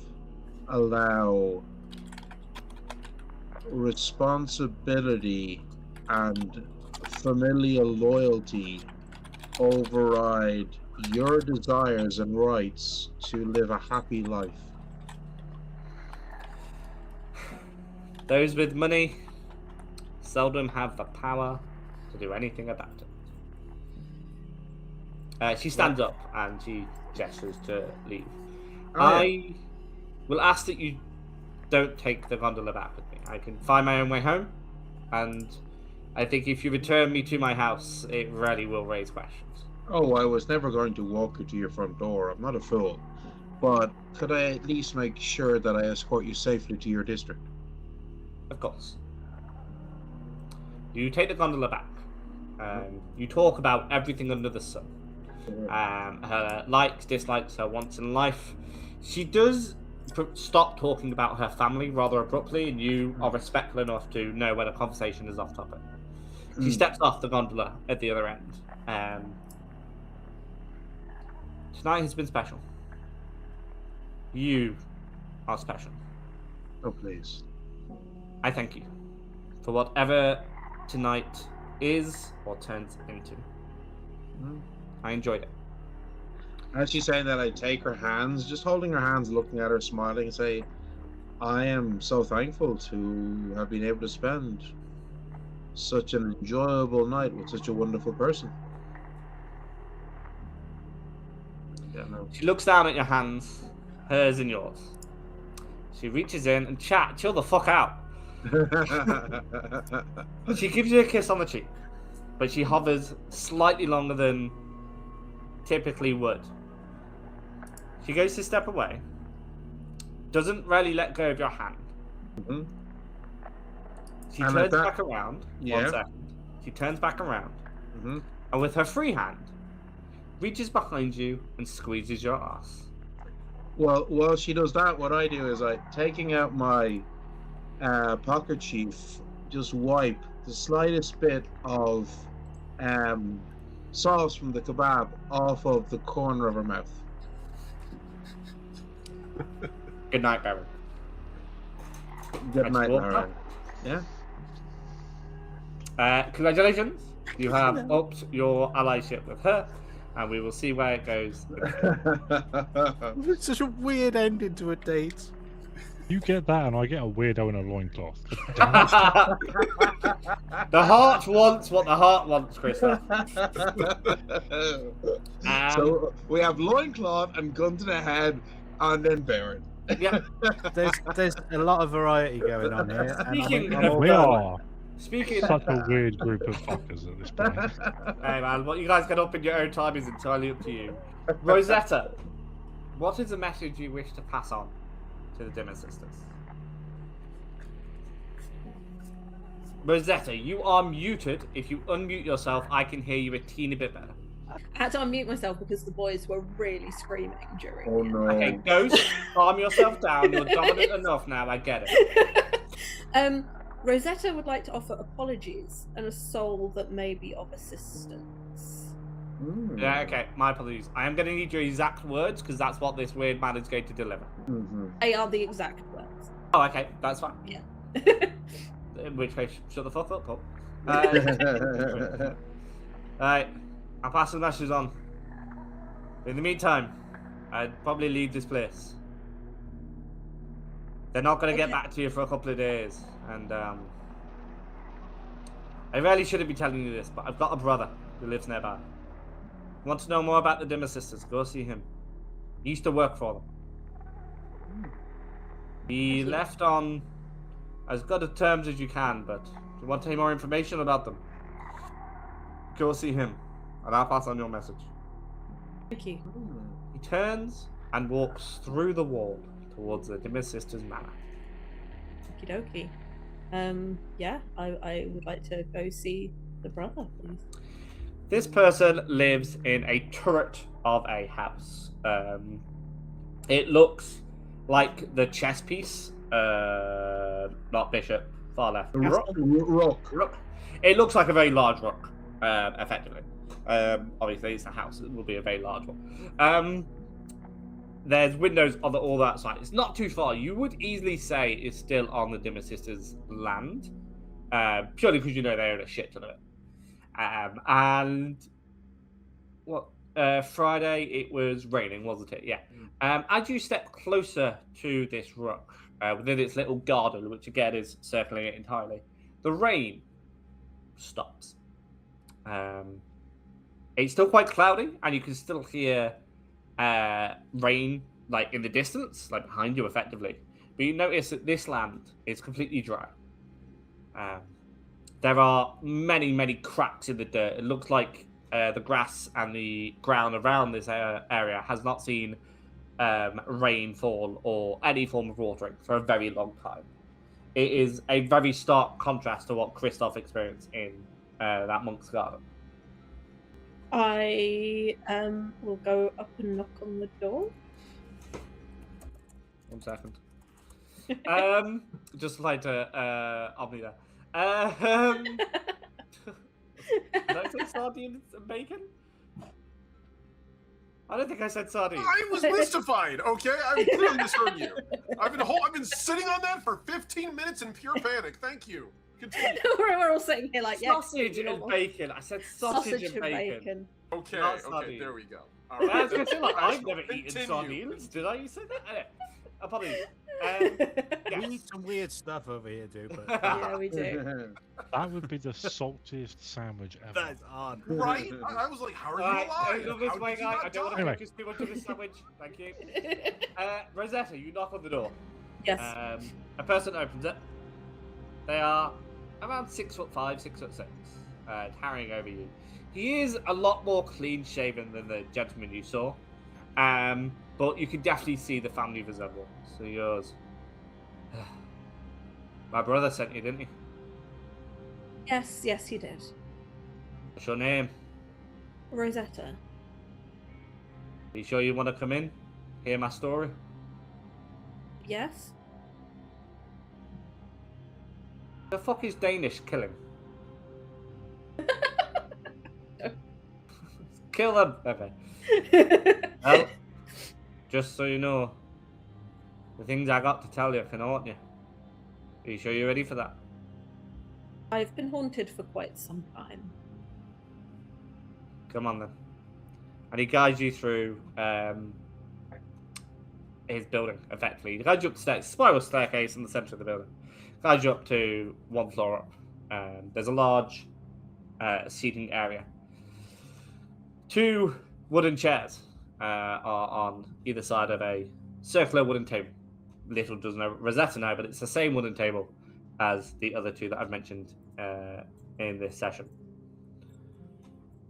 allow responsibility and familial loyalty override your desires and rights to live a happy life. Those with money seldom have the power to do anything about it. She stands up and she gestures to leave. I will ask that you don't take the gondola back with me. I can find my own way home, and I think if you return me to my house, it really will raise questions. Oh, I was never going to walk you to your front door. I'm not a fool. But could I at least make sure that I escort you safely to your district? Of course. You take the gondola back. You talk about everything under the sun. Her likes, dislikes, her wants in life. She does stop talking about her family rather abruptly, and you are respectful enough to know when a conversation is off topic. She steps off the gondola at the other end. Tonight has been special. You are special. Oh, please. I thank you for whatever tonight is or turns into. I enjoyed it. As she's saying that, I take her hands, just holding her hands, looking at her, smiling, and say, I am so thankful to have been able to spend such an enjoyable night with such a wonderful person. Yeah, no. She looks down at your hands, hers and yours. She reaches in and chill the fuck out. She gives you a kiss on the cheek, but she hovers slightly longer than typically would. She goes to step away, doesn't really let go of your hand. Mm-hmm. She turns back around. Yeah. 1 second. She turns back around, Mm-hmm. and with her free hand, reaches behind you and squeezes your ass. Well, while she does that, what I do is taking out my pocket chief, just wipe the slightest bit of sauce from the kebab off of the corner of her mouth. Good night, Baron. Good And night, she walks Baron. up. Yeah. Congratulations. You have upped your allyship with her, and we will see where it goes. It's such a weird ending to a date. You get that, and I get a weirdo in a loincloth. The heart wants what the heart wants, Krista. So we have loincloth and gun to the head, and then Baron. Yeah. There's a lot of variety going on here. And Speaking I'm of- We are Speaking such a weird group of fuckers at this point. Hey man, what you guys get up in your own time is entirely up to you. Rosetta, what is the message you wish to pass on to the Dimmer Sisters? Rosetta, you are muted. If you unmute yourself, I can hear you a teeny bit better. I had to unmute myself because the boys were really screaming during Oh it. no. Okay, Ghost, calm yourself down. You're dominant enough now, I get it. Rosetta would like to offer apologies and a soul that may be of assistance. Yeah, okay, my apologies. I am going to need your exact words because that's what this weird man is going to deliver. Mm-hmm. They are the exact words. Oh, okay, that's fine. Yeah. In which case, shut the fuck up, Paul. Alright, I'll pass the message on. In the meantime, I'd probably leave this place. They're not going to get back to you for a couple of days, and I really shouldn't be telling you this, but I've got a brother who lives nearby. You want to know more about the Dimmer Sisters? Go see him. He used to work for them. He left on as good of terms as you can, but if you want any more information about them, go see him, and I'll pass on your message. Thank you. He turns and walks through the wall towards the Dimmer Sisters Manor. Okie dokie. Yeah, I would like to go see the brother, please. This person lives in a turret of a house. It looks like the chess piece, not bishop, far left. Rook. Rook. It looks like a very large rook, effectively. Obviously, it's a house. It will be a very large one. There's windows on all that side. It's not too far. You would easily say it's still on the Dimmer Sisters' land, purely because you know they own a shit ton of it. And what? Friday it was raining, wasn't it? Yeah. As you step closer to this rook, within its little garden, which again is circling it entirely, the rain stops. It's still quite cloudy, and you can still hear rain like in the distance, like behind you, effectively. But you notice that this land is completely dry. There are many, many cracks in the dirt. It looks like the grass and the ground around this area has not seen rainfall or any form of watering for a very long time. It is a very stark contrast to what Christoph experienced in that monk's garden. I will go up and knock on the door. 1 second. Just like to Omni there. Did I say sardines and bacon? I don't think I said sardines. I was mystified. Okay, I clearly misheard you. I've been sitting on that for 15 minutes in pure panic. Thank you. Continue. We're all sitting here like, yeah. Sausage and bacon. I said sausage and bacon. Okay, Not okay, sardines. there we go. All Well, I was right. gonna say, like, I've never Continue. eaten sardines. Did I? You said that? Apologies. We eat some weird stuff over here, dude. But Yeah, we do. That would be the saltiest sandwich ever. that's odd. Right? I was like, how are you Alright, alive? go this How way, did you guy. not I don't want die? to Anyway. focus too much on this sandwich. Thank you. Rosetta, you knock on the door. Yes. A person opens it. They are around 6'5", 6'6", towering over you. He is a lot more clean-shaven than the gentleman you saw, but you can definitely see the family resemblance. So yours. My brother sent you, didn't he? Yes, he did. What's your name? Rosetta. Are you sure you want to come in? Hear my story? Yes. The fuck is Danish killing? Kill them! Okay. Well, just so you know, the things I got to tell you can haunt you. Are you sure you're ready for that? I've been haunted for quite some time. Come on then. And he guides you through his building, effectively. He guides you up the stairs, spiral staircase in the center of the building. Guides you up to 1 floor up. There's a large seating area. 2 wooden chairs are on either side of a circular wooden table. Little does know Rosetta know, but it's the same wooden table as the other 2 that I've mentioned in this session.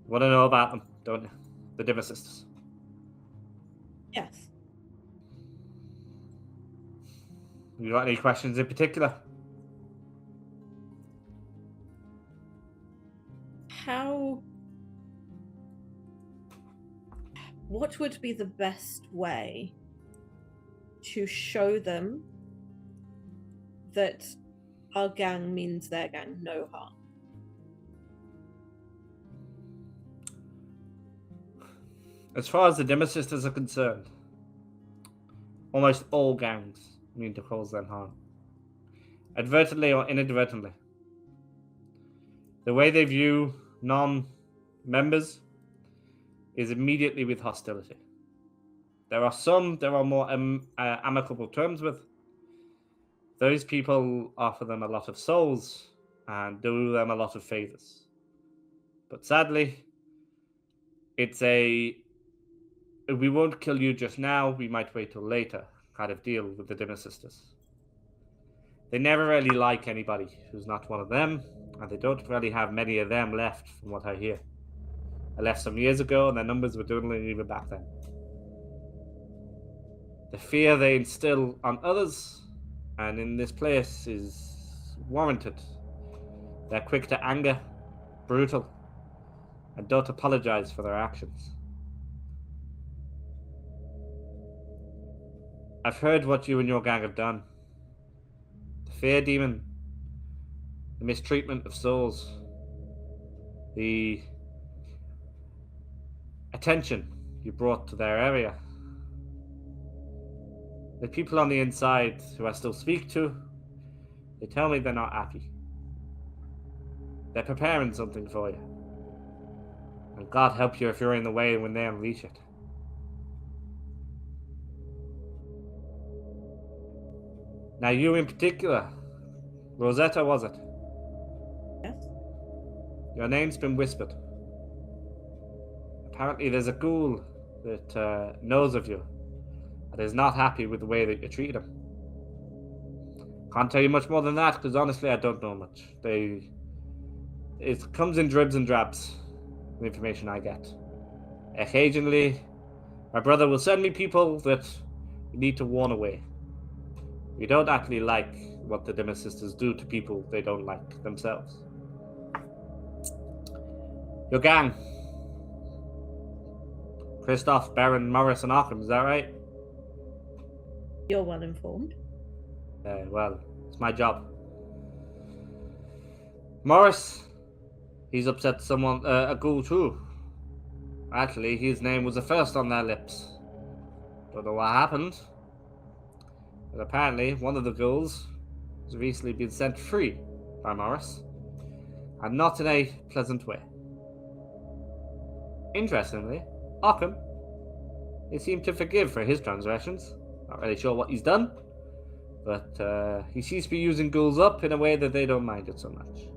Want to know about them, don't you? The Dimmer Sisters. Yes. You got any questions in particular? What would be the best way to show them that our gang means their gang no harm? As far as the Dimmer Sisters are concerned, almost all gangs mean to cause them harm. Advertently or inadvertently. The way they view non-members is immediately with hostility. There are some there are more amicable terms with. Those people offer them a lot of souls and do them a lot of favors. But sadly, it's a we won't kill you just now, we might wait till later kind of deal with the Dimmer Sisters. They never really like anybody who's not one of them, and they don't really have many of them left from what I hear. I left some years ago and their numbers were dwindling even back then. The fear they instill on others and in this place is warranted. They're quick to anger, brutal, and don't apologize for their actions. I've heard what you and your gang have done. The fear demon, the mistreatment of souls, the attention you brought to their area. The people on the inside who I still speak to, they tell me they're not happy. They're preparing something for you. And God help you if you're in the way when they unleash it. Now you in particular, Rosetta, was it? Yes. Your name's been whispered. Apparently there's a ghoul that knows of you and is not happy with the way that you treated him. Can't tell you much more than that, because honestly I don't know much. It comes in dribs and drabs, the information I get. Occasionally, my brother will send me people that we need to warn away. We don't actually like what the Dimmer Sisters do to people they don't like themselves. Your gang. Christoph, Baron, Morris, and Arkham, is that right? You're well informed. Well, it's my job. Morris, he's upset someone, a ghoul too. Actually, his name was the first on their lips. Don't know what happened. But apparently, one of the ghouls has recently been set free by Morris. And not in a pleasant way. Interestingly, Arkham, he seemed to forgive for his transgressions. Not really sure what he's done. But he seems to be using ghouls up in a way that they don't mind it so much.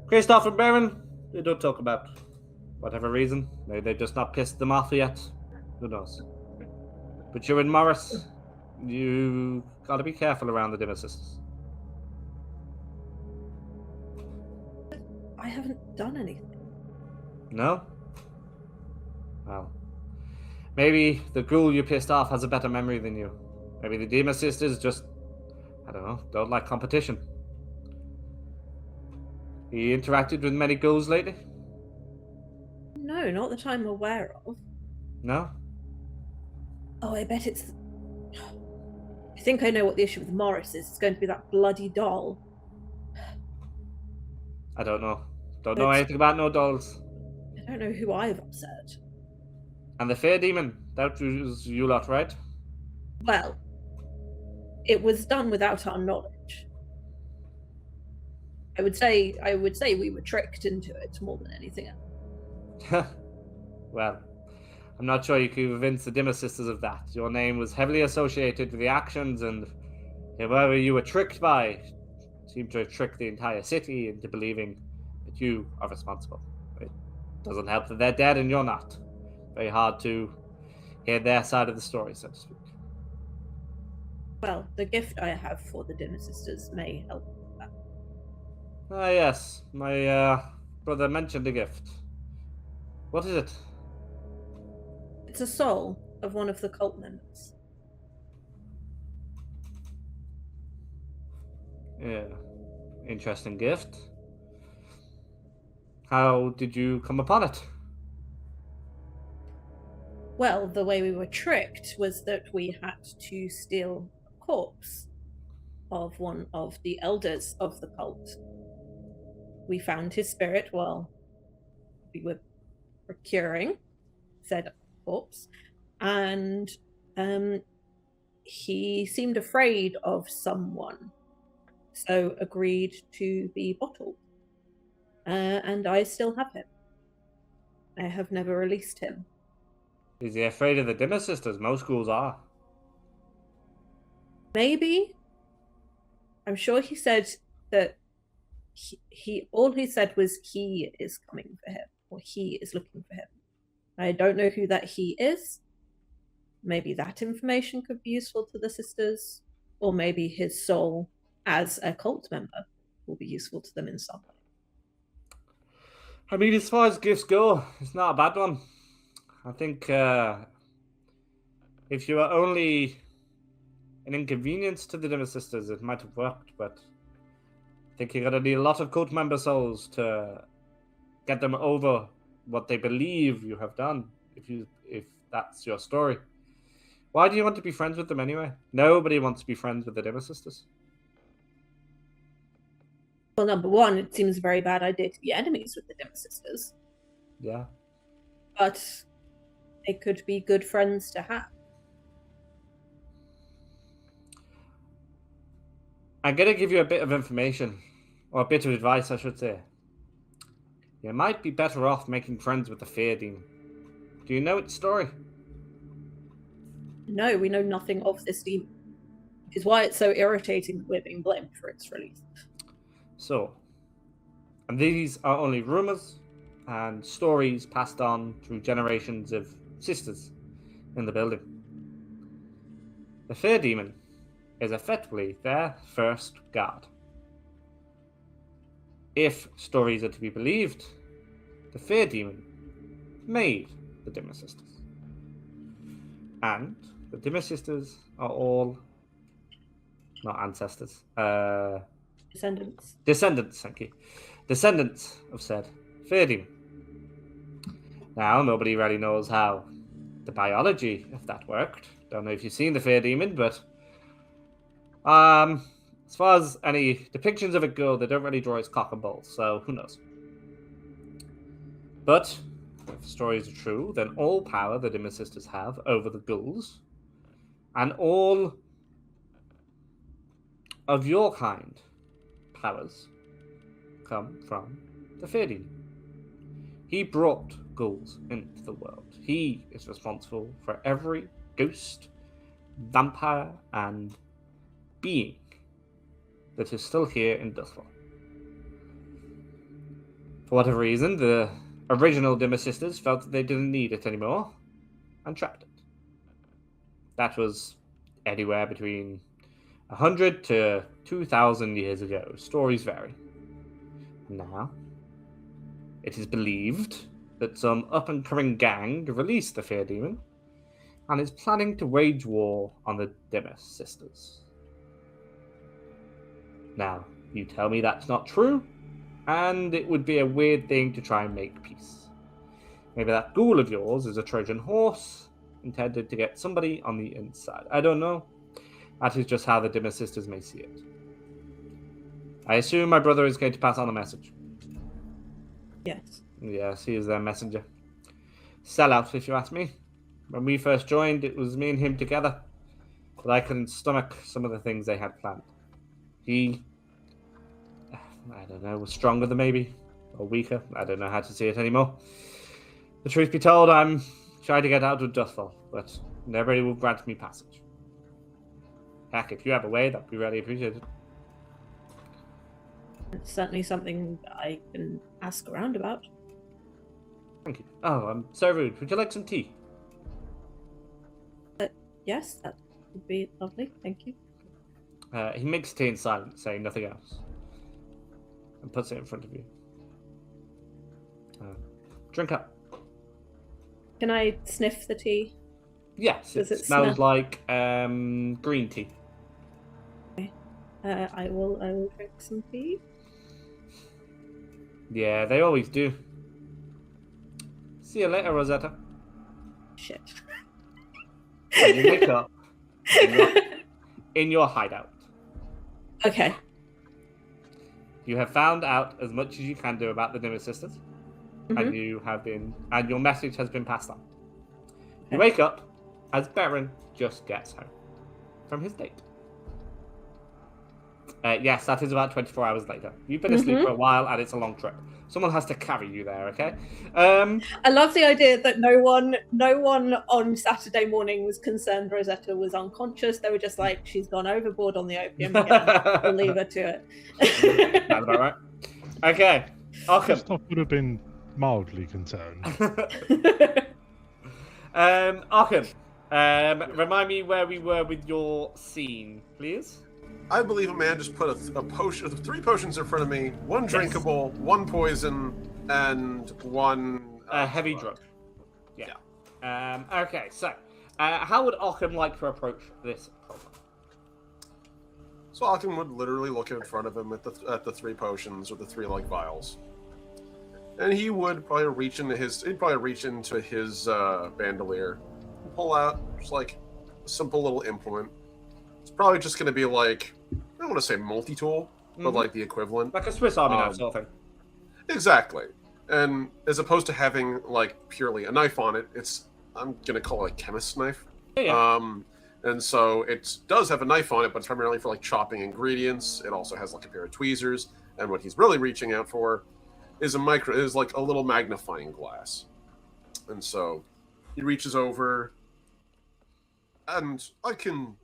Christoph and Baron, they don't talk about whatever reason. Maybe they've just not pissed them off yet. Who knows? But you and Morris, you gotta be careful around the Dimmer Sisters. I haven't done anything. No? Well, maybe the ghoul you pissed off has a better memory than you. Maybe the Dimmer Sisters just, I don't know, don't like competition. You interacted with many ghouls lately? No, not that I'm aware of. No? Oh, I bet it's... I think I know what the issue with Morris is. It's going to be that bloody doll. I don't know. Don't know anything about no dolls. I don't know who I've upset. And the Fair Demon, that was you lot, right? Well, it was done without our knowledge. I would say we were tricked into it more than anything else. Well, I'm not sure you could convince the Dimmer Sisters of that. Your name was heavily associated with the actions, and whoever you were tricked by seemed to have tricked the entire city into believing that you are responsible. It doesn't help that they're dead and you're not. Very hard to hear their side of the story, so to speak. Well, the gift I have for the Dimmer Sisters may help with that. Ah, yes. My brother mentioned a gift. What is it? It's a soul of one of the cult members. Yeah. Interesting gift. How did you come upon it? Well, the way we were tricked was that we had to steal a corpse of one of the elders of the cult. We found his spirit while we were procuring said corpse, and he seemed afraid of someone, so agreed to be bottled. And I still have him. I have never released him. Is he afraid of the Dimmer Sisters? Most schools are. Maybe. I'm sure he said that all he said was he is coming for him, or he is looking for him. I don't know who that he is. Maybe that information could be useful to the sisters, or maybe his soul as a cult member will be useful to them in some way. I mean, as far as gifts go, it's not a bad one. I think If you were only an inconvenience to the Dimmer Sisters, it might have worked, but I think you're gonna need a lot of cult member souls to get them over what they believe you have done, if that's your story. Why do you want to be friends with them anyway? Nobody wants to be friends with the Dimmer Sisters. Well, number one, it seems a very bad idea to be enemies with the Dimmer Sisters. Yeah. But they could be good friends to have. I'm gonna give you a bit of information, or a bit of advice, I should say. You might be better off making friends with the Fear Demon. Do you know its story? No, we know nothing of this demon, which is why it's so irritating that we're being blamed for its release. So, and these are only rumors and stories passed on through generations of sisters in the building. The Fear Demon is effectively their first guard. If stories are to be believed, the Fear Demon made the Dimmer Sisters. And the Dimmer Sisters are all not ancestors. Descendants. Descendants, thank you. Descendants of said Fear Demon. Now, nobody really knows how the biology of that worked. Don't know if you've seen the Fear Demon, but as far as any depictions of it go, they don't really draw its cock and balls, so who knows. But if the stories are true, then all power the Dimmer Sisters have over the ghouls, and all of your kind powers come from the Fear Demon. He brought ghouls into the world. He is responsible for every ghost, vampire, and being that is still here in Dustfall. For whatever reason, the original Dimmer Sisters felt that they didn't need it anymore and trapped it. That was anywhere between 100 to 2,000 years ago. Stories vary. Now, it is believed that some up-and-coming gang released the Fear Demon and is planning to wage war on the Dimmer Sisters. Now, you tell me that's not true, and it would be a weird thing to try and make peace. Maybe that ghoul of yours is a Trojan horse intended to get somebody on the inside. I don't know. That is just how the Dimmer Sisters may see it. I assume my brother is going to pass on a message. Yes. Yes, he is their messenger. Sellout, if you ask me. When we first joined, it was me and him together, but I couldn't stomach some of the things they had planned. He, I don't know, was stronger than maybe, or weaker. I don't know how to see it anymore. The truth be told, I'm trying to get out of Dustfall, but nobody will grant me passage. Heck, if you have a way, that'd be really appreciated. It's certainly something that I can ask around about. Thank you. Oh, I'm so rude. Would you like some tea? Yes, that would be lovely. Thank you. He makes tea in silence, saying nothing else, and puts it in front of you. Drink up. Can I sniff the tea? Yes, Does it it smells smell? like green tea. I will drink some tea. Yeah, they always do. See you later, Rosetta. Shit. And you wake up in your hideout. Okay. You have found out as much as you can do about the Dimmer Sisters, and your message has been passed on. You wake up as Baron just gets home from his date. Yes, that is about 24 hours later. You've been asleep for a while, and it's a long trip. Someone has to carry you there, okay? I love the idea that no one on Saturday morning was concerned Rosetta was unconscious. They were just like, she's gone overboard on the opium again. We'll leave her to it. That's about right. Okay, Arkham. Stock would have been mildly concerned. Arkham, remind me where we were with your scene, please. I believe a man just put a potion, 3 potions in front of me, 1 drinkable, 1 poison, and 1 heavy drug. Yeah. Okay, so How would Ockham like to approach this problem? So Ockham would literally look in front of him at the 3 potions or the 3 like vials, and he would probably reach into his bandolier and pull out just like a simple little implement. It's probably just going to be like, I don't want to say multi-tool, but like the equivalent, like a Swiss Army knife sort of thing. Exactly. And as opposed to having like purely a knife on it, I'm gonna call it a chemist's knife. Yeah. And so it does have a knife on it, but it's primarily for like chopping ingredients. It also has like a pair of tweezers, and what he's really reaching out for is like a little magnifying glass. And so he reaches over, and I can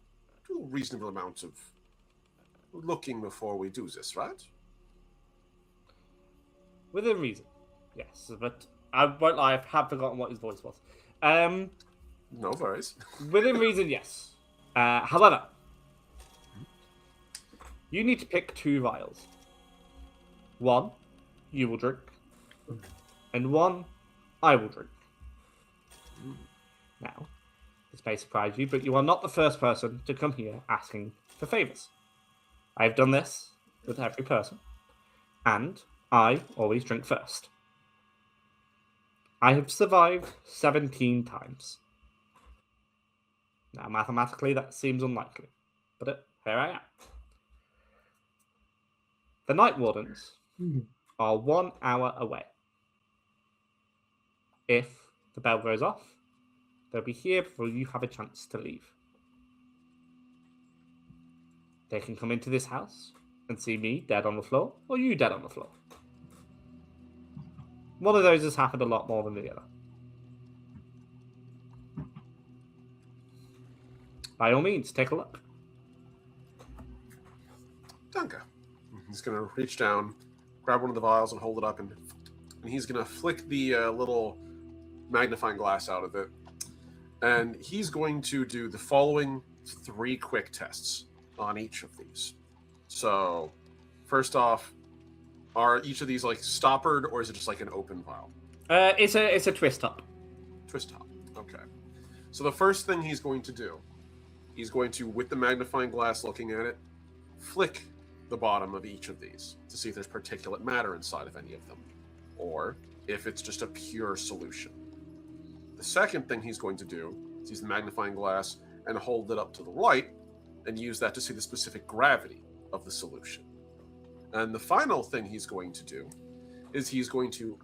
do a reasonable amount of looking before we do this, right? Within reason, yes. But I won't lie, I have forgotten what his voice was. No worries. Within reason, yes. However, you need to pick 2 vials. 1, you will drink, and 1, I will drink. Now, this may surprise you, but you are not the first person to come here asking for favours. I've done this with every person, and I always drink first. I have survived 17 times. Now, mathematically, that seems unlikely, but here I am. The Night Wardens are 1 hour away. If the bell goes off, they'll be here before you have a chance to leave. They can come into this house and see me dead on the floor, or you dead on the floor. One of those has happened a lot more than the other. By all means, take a look. Danke. He's going to reach down, grab one of the vials and hold it up, and he's going to flick the little magnifying glass out of it. And he's going to do the following 3 quick tests on each of these. So, first off, are each of these like stoppered, or is it just like an open vial? It's a twist top. Twist top. Okay. So the first thing he's going to do, he's going to, with the magnifying glass looking at it, flick the bottom of each of these to see if there's particulate matter inside of any of them, or if it's just a pure solution. The second thing he's going to do is use the magnifying glass and hold it up to the light and use that to see the specific gravity of the solution. And the final thing he's going to do is he's going to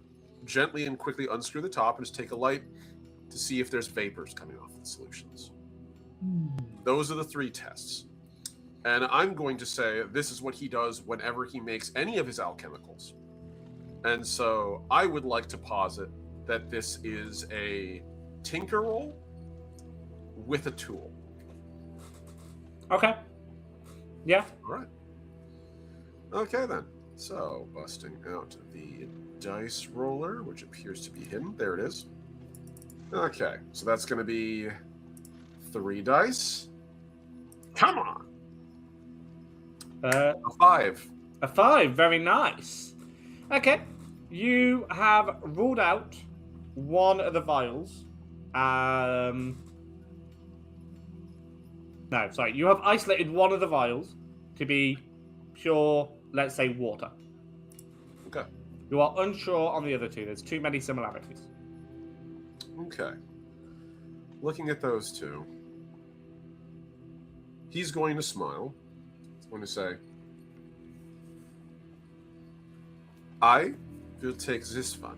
gently and quickly unscrew the top and just take a light to see if there's vapors coming off the solutions. Those are the 3 tests. And I'm going to say this is what he does whenever he makes any of his alchemicals. And so I would like to posit that this is a tinker roll with a tool. Okay. Yeah. All right. Okay, then. So, busting out the dice roller, which appears to be hidden. There it is. Okay, so that's going to be 3 dice. Come on! A 5. A 5, very nice. Okay, you have ruled out one of the vials. No, sorry, you have isolated one of the vials to be pure, let's say, water. Okay. You are unsure on the other 2. There's too many similarities. Okay. Looking at those 2, he's going to smile. He's going to say, I will take this one,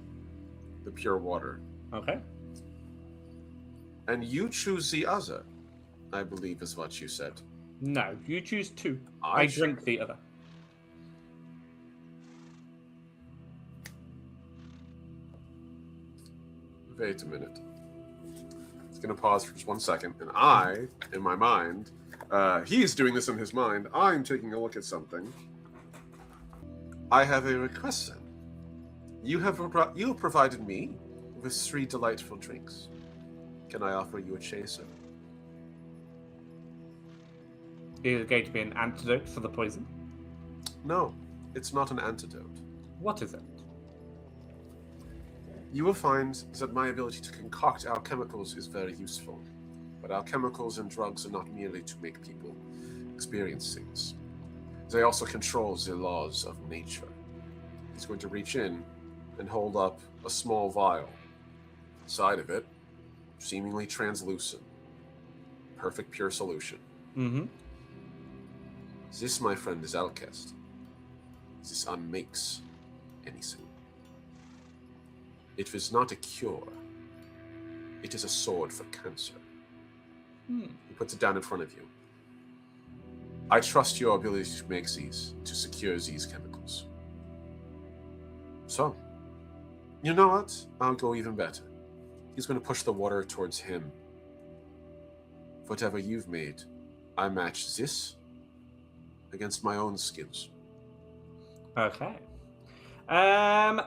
the pure water. Okay. And you choose the other, I believe is what you said. No, you choose 2. I I drink the other. Wait a minute. It's going to pause for just 1 second. And I, in my mind, he's doing this in his mind. I'm taking a look at something. I have a request, then. You have provided me with 3 delightful drinks. Can I offer you a chaser? Is it going to be an antidote for the poison? No, it's not an antidote. What is it? You will find that my ability to concoct alchemicals is very useful. But alchemicals and drugs are not merely to make people experience things. They also control the laws of nature. He's going to reach in and hold up a small vial. Inside of it, seemingly translucent. Perfect pure solution. Mm-hmm. This, my friend, is Alcest. This unmakes anything. It is not a cure. It is a sword for cancer. He puts it down in front of you. I trust your ability to make these, to secure these chemicals. So, you know what? I'll go even better. He's going to push the water towards him. Whatever you've made, I match this against my own skills. Okay. I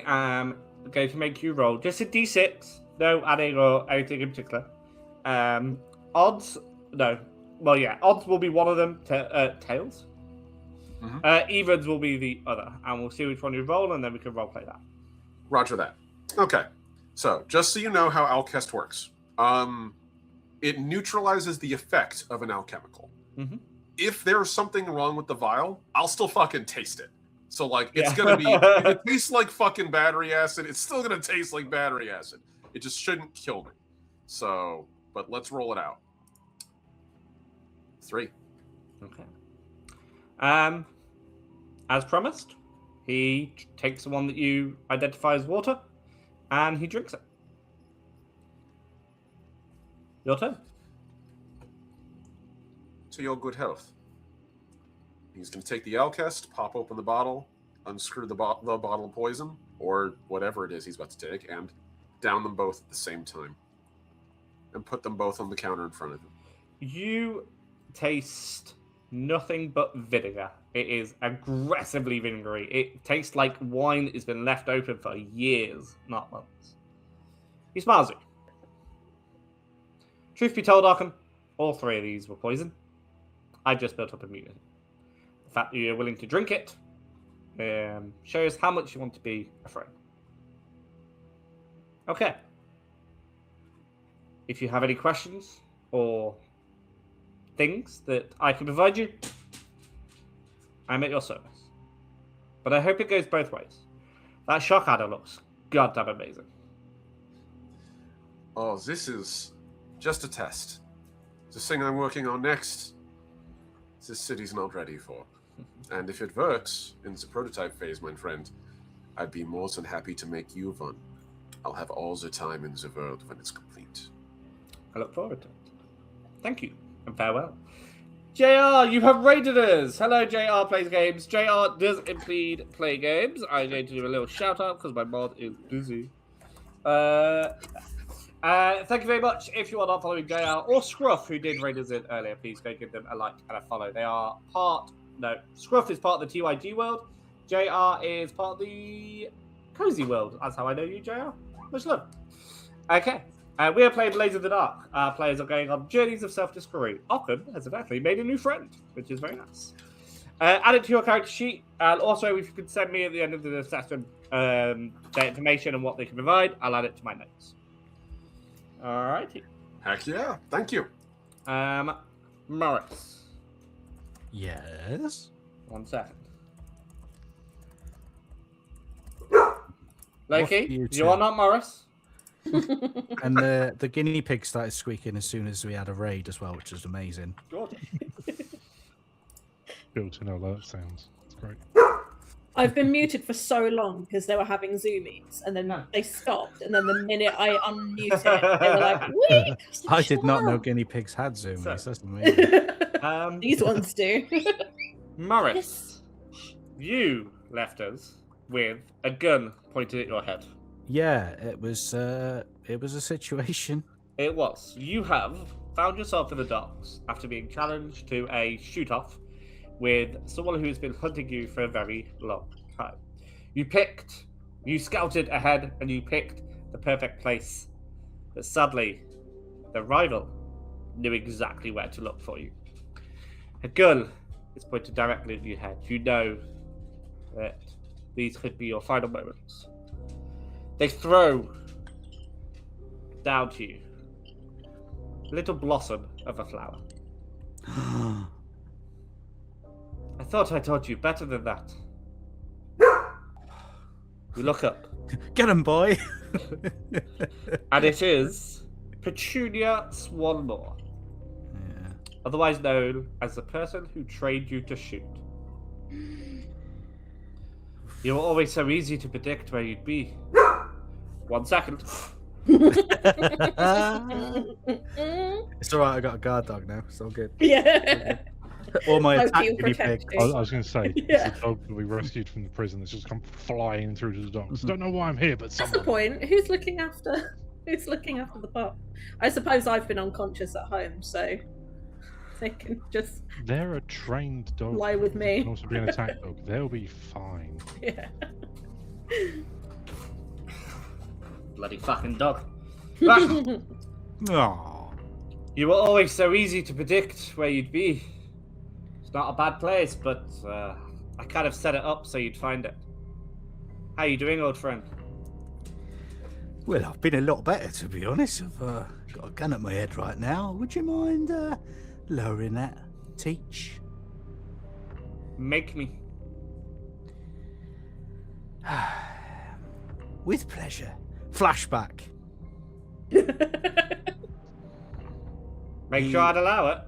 am going to make you roll just a d6. No adding or anything in particular. Odds, no. Well, yeah, odds will be one of them. Tails. Mm-hmm. Evens will be the other, and we'll see which one you roll, and then we can role play that. Roger that. Okay. So, just so you know how Alcest works, it neutralizes the effect of an alchemical. Mm-hmm. If there's something wrong with the vial, I'll still fucking taste it. So, like, it's gonna be, if it tastes like fucking battery acid, it's still gonna taste like battery acid. It just shouldn't kill me. So, but let's roll it out. 3. Okay. As promised, he takes the one that you identify as water, and he drinks it. Your turn. To your good health. He's going to take the Alcest, pop open the bottle, unscrew the bottle of poison, or whatever it is he's about to take, and down them both at the same time. And put them both on the counter in front of him. You taste nothing but vinegar. It is aggressively vinegary. It tastes like wine that's been left open for years, not months. He smiles at you. Truth be told, Arkham, all 3 of these were poison. I just built up immunity. The fact that you're willing to drink it shows how much you want to be afraid. Okay. If you have any questions or things that I can provide you, I'm at your service. But I hope it goes both ways. That shock adder looks goddamn amazing. Oh, this is just a test. The thing I'm working on next, this city's not ready for. And if it works in the prototype phase, my friend, I'd be more than happy to make you one. I'll have all the time in the world when it's complete. I look forward to it. Thank you, and farewell. JR, you have raided us! Hello, JR plays games. JR does indeed play games. I'm going to do a little shout out because my mod is busy. Thank you very much. If you are not following JR or Scruff, who did raid us in earlier, please go give them a like and a follow. They are Scruff is part of the TYG world. JR is part of the Cozy world. That's how I know you, JR. Much love. Okay. We are playing Blaze of the Dark. Our players are going on journeys of self-discovery. Occam has actually made a new friend, which is very nice. Add it to your character sheet. And also, if you could send me at the end of the session their information and what they can provide, I'll add it to my notes. Alrighty. Heck yeah. Thank you. Morris. Yes? 1 second. What Loki, do you you are two? not Morris. And the guinea pig started squeaking as soon as we had a raid as well, which was amazing. Good. Built-in alert sounds. It's great. I've been muted for so long because they were having zoomies, and then they stopped, and then the minute I unmuted, they were like, "Wait!" I did not know guinea pigs had zoomies. That's amazing. These ones do. Morris, you left us with a gun pointed at your head. Yeah, it was a situation. It was. You have found yourself in the docks after being challenged to a shoot-off with someone who's been hunting you for a very long time. You scouted ahead and you picked the perfect place. But sadly, the rival knew exactly where to look for you. A gun is pointed directly at your head. You know that these could be your final moments. They throw down to you little blossom of a flower. I thought I told you better than that. You look up, Get him, boy. and it is Petunia Swanmore, Yeah. otherwise known as the person who trained you to shoot. You were always so easy to predict where you'd be. 1 second. It's alright, I got a guard dog now. It's all good. Yeah. Or my Loki attack will guinea protect pig. you. I was going to say, Yeah. it's a dog that we rescued from the prison that's just come flying through to the docks. Don't know why I'm here, but That's the someone. point. Who's looking after the pup? I suppose I've been unconscious at home, so they can just They're a trained dog. lie with They me. can also be an attack dog. They'll be fine. Yeah. Bloody fucking dog. Aww. You were always so easy to predict where you'd be. It's not a bad place, but I kind of set it up so you'd find it. How you doing, old friend? Well, I've been a lot better, to be honest. I've got a gun at my head right now. Would you mind lowering that, Teach? Make me. With pleasure. Flashback. Make sure I'd allow it.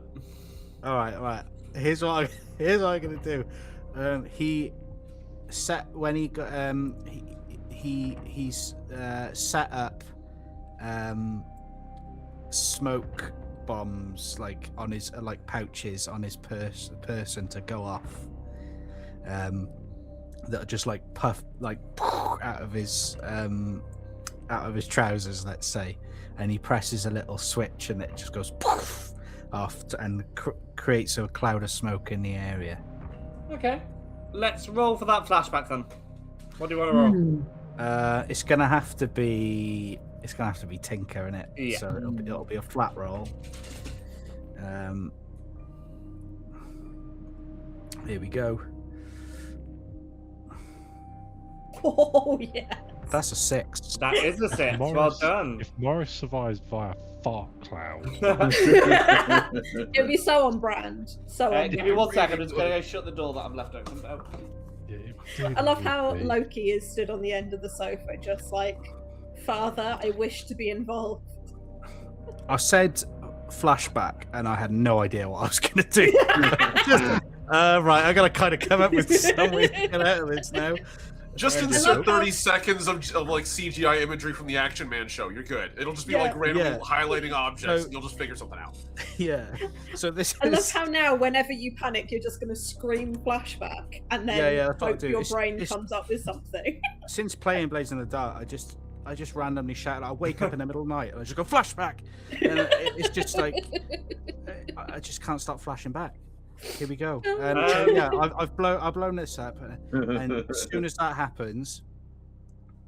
All right. Here's what I'm gonna do. He set when he got he's set up smoke bombs like on his like pouches on his person to go off. That are just like puff like out of his trousers, let's say, and he presses a little switch and it just goes poof off and creates a cloud of smoke in the area. Okay. Let's roll for that flashback then. What do you want to roll? It's gonna have to be Tinker, in it. Yeah. So it'll be a flat roll. Here we go. Oh yeah. That's a 6. That is a 6. Well done. If Morris survives via fart cloud, It'll be so on brand. So on Give me brand. 1 second. I'm just going to go shut the door that I've left open. Oh. I love how Loki is stood on the end of the sofa, just like, Father, I wish to be involved. I said flashback, and I had no idea what I was going to do. Right, I got to kind of come up with some way to get out of this now. Just I insert love 30 seconds of like CGI imagery from the Action Man show. You're good. It'll just be like randomly highlighting objects, and you'll just figure something out. Yeah. So this I love is. how now, whenever you panic, you're just going to scream flashback, and then that's what I hope do. your It's- brain it's- comes up with something. Since playing Blades in the Dark, I just randomly shout. I wake up in the middle of the night and I just go flashback, and it's just like I just can't stop flashing back. Here we go. I've blown this up, and as soon as that happens,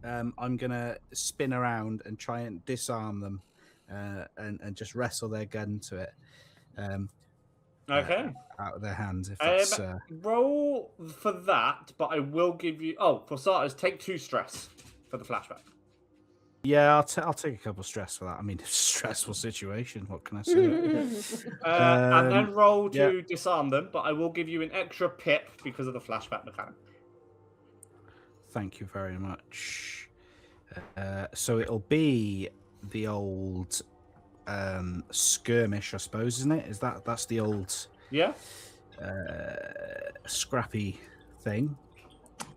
I'm gonna spin around and try and disarm them, and just wrestle their gun to it. Okay. Out of their hands. If that's, Roll for that, but I will give you. Oh, for starters, take 2 stress for the flashback. yeah, I'll take a couple of stress for that. I mean, it's a stressful situation. What can I say? And then roll to yeah. disarm them, but I will give you an extra pip because of the flashback mechanic. Thank you very much. So it'll be the old skirmish, I suppose, isn't it? That's the old Yeah. scrappy thing.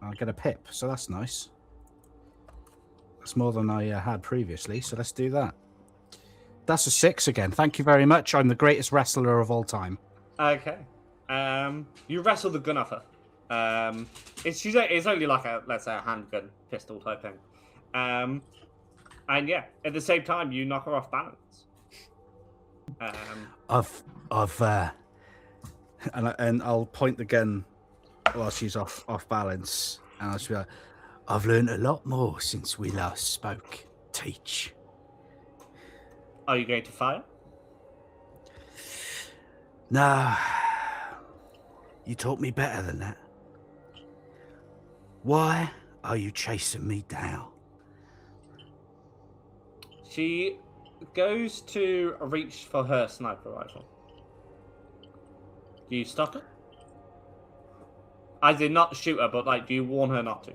I'll get a pip, so that's nice. That's more than I had previously, so let's do that. That's a 6 again. Thank you very much. I'm the greatest wrestler of all time. Okay. You wrestle the gun off her. It's only like let's say a handgun pistol type thing. And yeah, at the same time you knock her off balance. And I'll point the gun while she's off balance, and I'll just be like, I've learned a lot more since we last spoke. Teach. Are you going to fire? No, you taught me better than that. Why are you chasing me down? She goes to reach for her sniper rifle. Do you stop her? I did not shoot her, but like, do you warn her not to?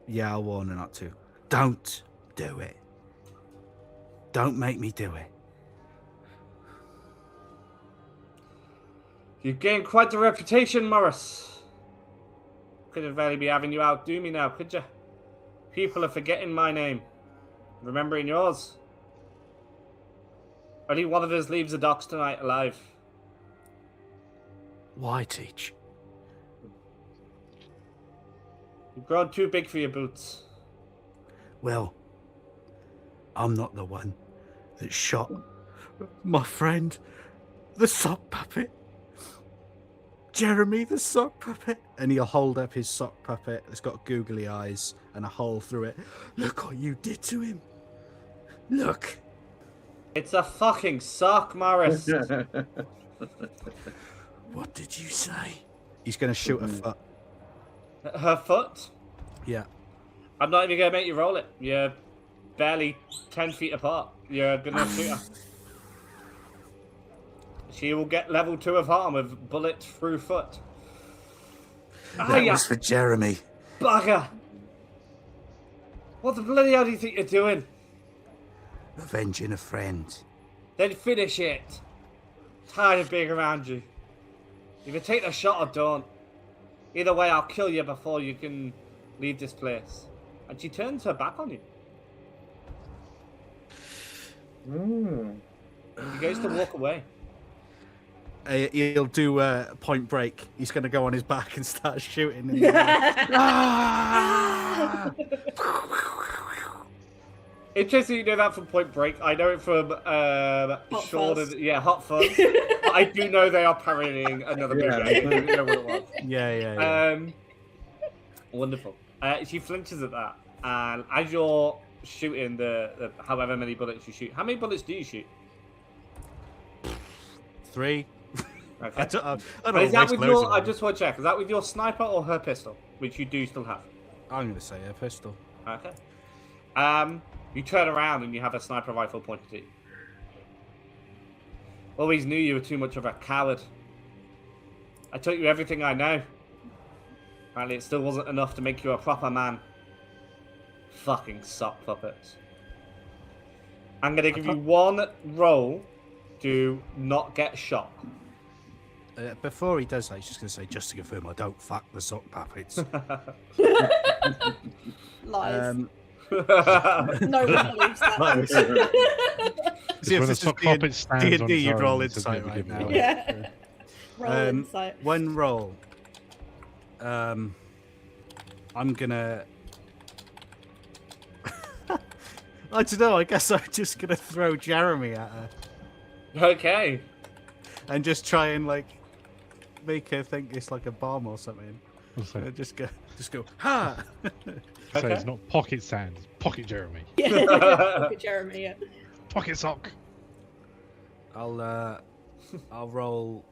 Yeah, I'll warn her not to. Don't do it. Don't make me do it. You've gained quite the reputation, Morris. Couldn't really be having you outdo me now, could you? People are forgetting my name, remembering yours. Only one of us leaves the docks tonight alive. Why, Teach? You've grown too big for your boots. Well, I'm not the one that shot my friend, the sock puppet. Jeremy, the sock puppet. And he'll hold up his sock puppet. It's got googly eyes and a hole through it. Look what you did to him. Look. It's a fucking sock, Morris. What did you say? He's going to shoot a foot. Her foot? Yeah. I'm not even going to make you roll it. You're barely 10 feet apart. You're going to shoot her. She will get level 2 of harm with bullet through foot. That was for Jeremy. Bugger! What the bloody hell do you think you're doing? Avenging a friend. Then finish it. Tired of being around you. Either take the shot or don't. Either way, I'll kill you before you can leave this place. And she turns her back on you. He goes to walk away. He'll do Point Break. He's going to go on his back and start shooting. Interesting you know that from Point Break. I know it from Shaun and Hot Fuzz. But I do know they are parodying another movie. I didn't know what it was. Yeah. Wonderful. She flinches at that, and as you're shooting the however many bullets you shoot, how many bullets do you shoot? 3. Okay. I don't Is that with your? I I just want to check. Is that with your sniper or her pistol, which you do still have? I'm going to say a pistol. Okay. You turn around and you have a sniper rifle pointed at you. Always knew you were too much of a coward. I taught you everything I know. Apparently it still wasn't enough to make you a proper man. Fucking sock puppets. I'm going to give you one roll to not get shot. Before he does that, he's just going to say, just to confirm, I don't fuck the sock puppets. Lies. No one believes that. See, if when the this sock is puppet stands on D&D, its you'd own, roll it's a insight bit right of a now. giveaway. Yeah. Roll insight. One roll. I'm gonna. I don't know. I guess I'm just gonna throw Jeremy at her Okay. and just try and like make her think it's like a bomb or something. So, Just go, ha! so it's not pocket sand, it's pocket Jeremy. Yeah, look at Jeremy. Yeah. Pocket sock. I'll roll.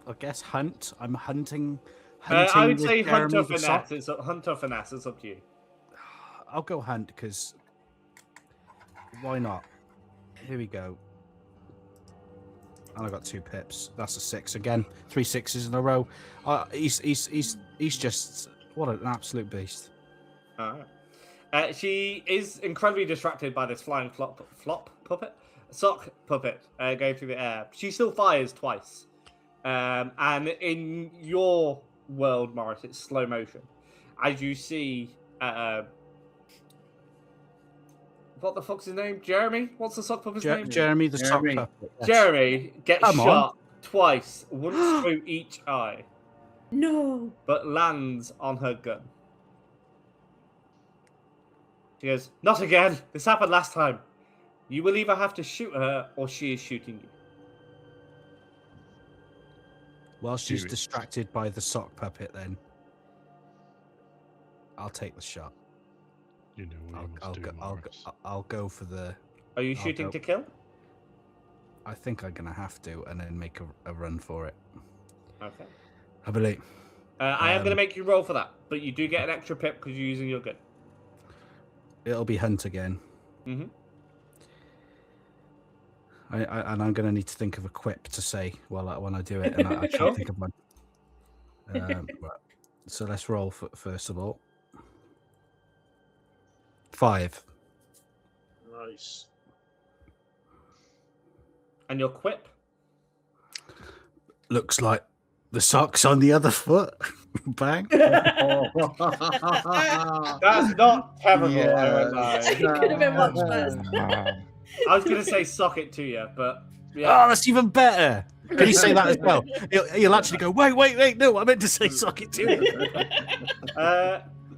I guess hunt. I'm hunting. I would with say hunt or Jeremy the sock. finesse. Hunt or finesse. It's up to you. I'll go hunt because why not? Here we go. And I got 2 pips. That's a 6 again. 3 6s in a row. He's just what an absolute beast. Alright. She is incredibly distracted by this flying sock puppet going through the air. She still fires twice. And in your world, Morris, it's slow motion. As you see what the fuck's his name? Jeremy? What's the sock puppet's name? Jeremy the sock Jeremy. puppet. Yes. Jeremy gets Come on. shot twice, once through each eye, No. but lands on her gun. She goes, "Not again! This happened last time. You will either have to shoot her or she is shooting you." While she's Shoot it. distracted by the sock puppet, then I'll take the shot. You know what I'll you go. want to do, I'll go for the. Are you I'll shooting go. to kill? I think I'm gonna have to, and then make a run for it. Okay. I believe. I am going to make you roll for that, but you do get an extra pip because you're using your gun. It'll be hunt again. Mm-hmm. And I'm going to need to think of a quip to say when I do it, and I can't think of one. Right. So let's roll first of all. 5. Nice. And your quip? Looks like the sock's on the other foot. Bang. That's not terrible, I won't lie. It could have been much worse. I was going to say sock it to you, but Oh, that's even better. Can you say that as well? You'll actually go, wait, no, I meant to say sock it to you.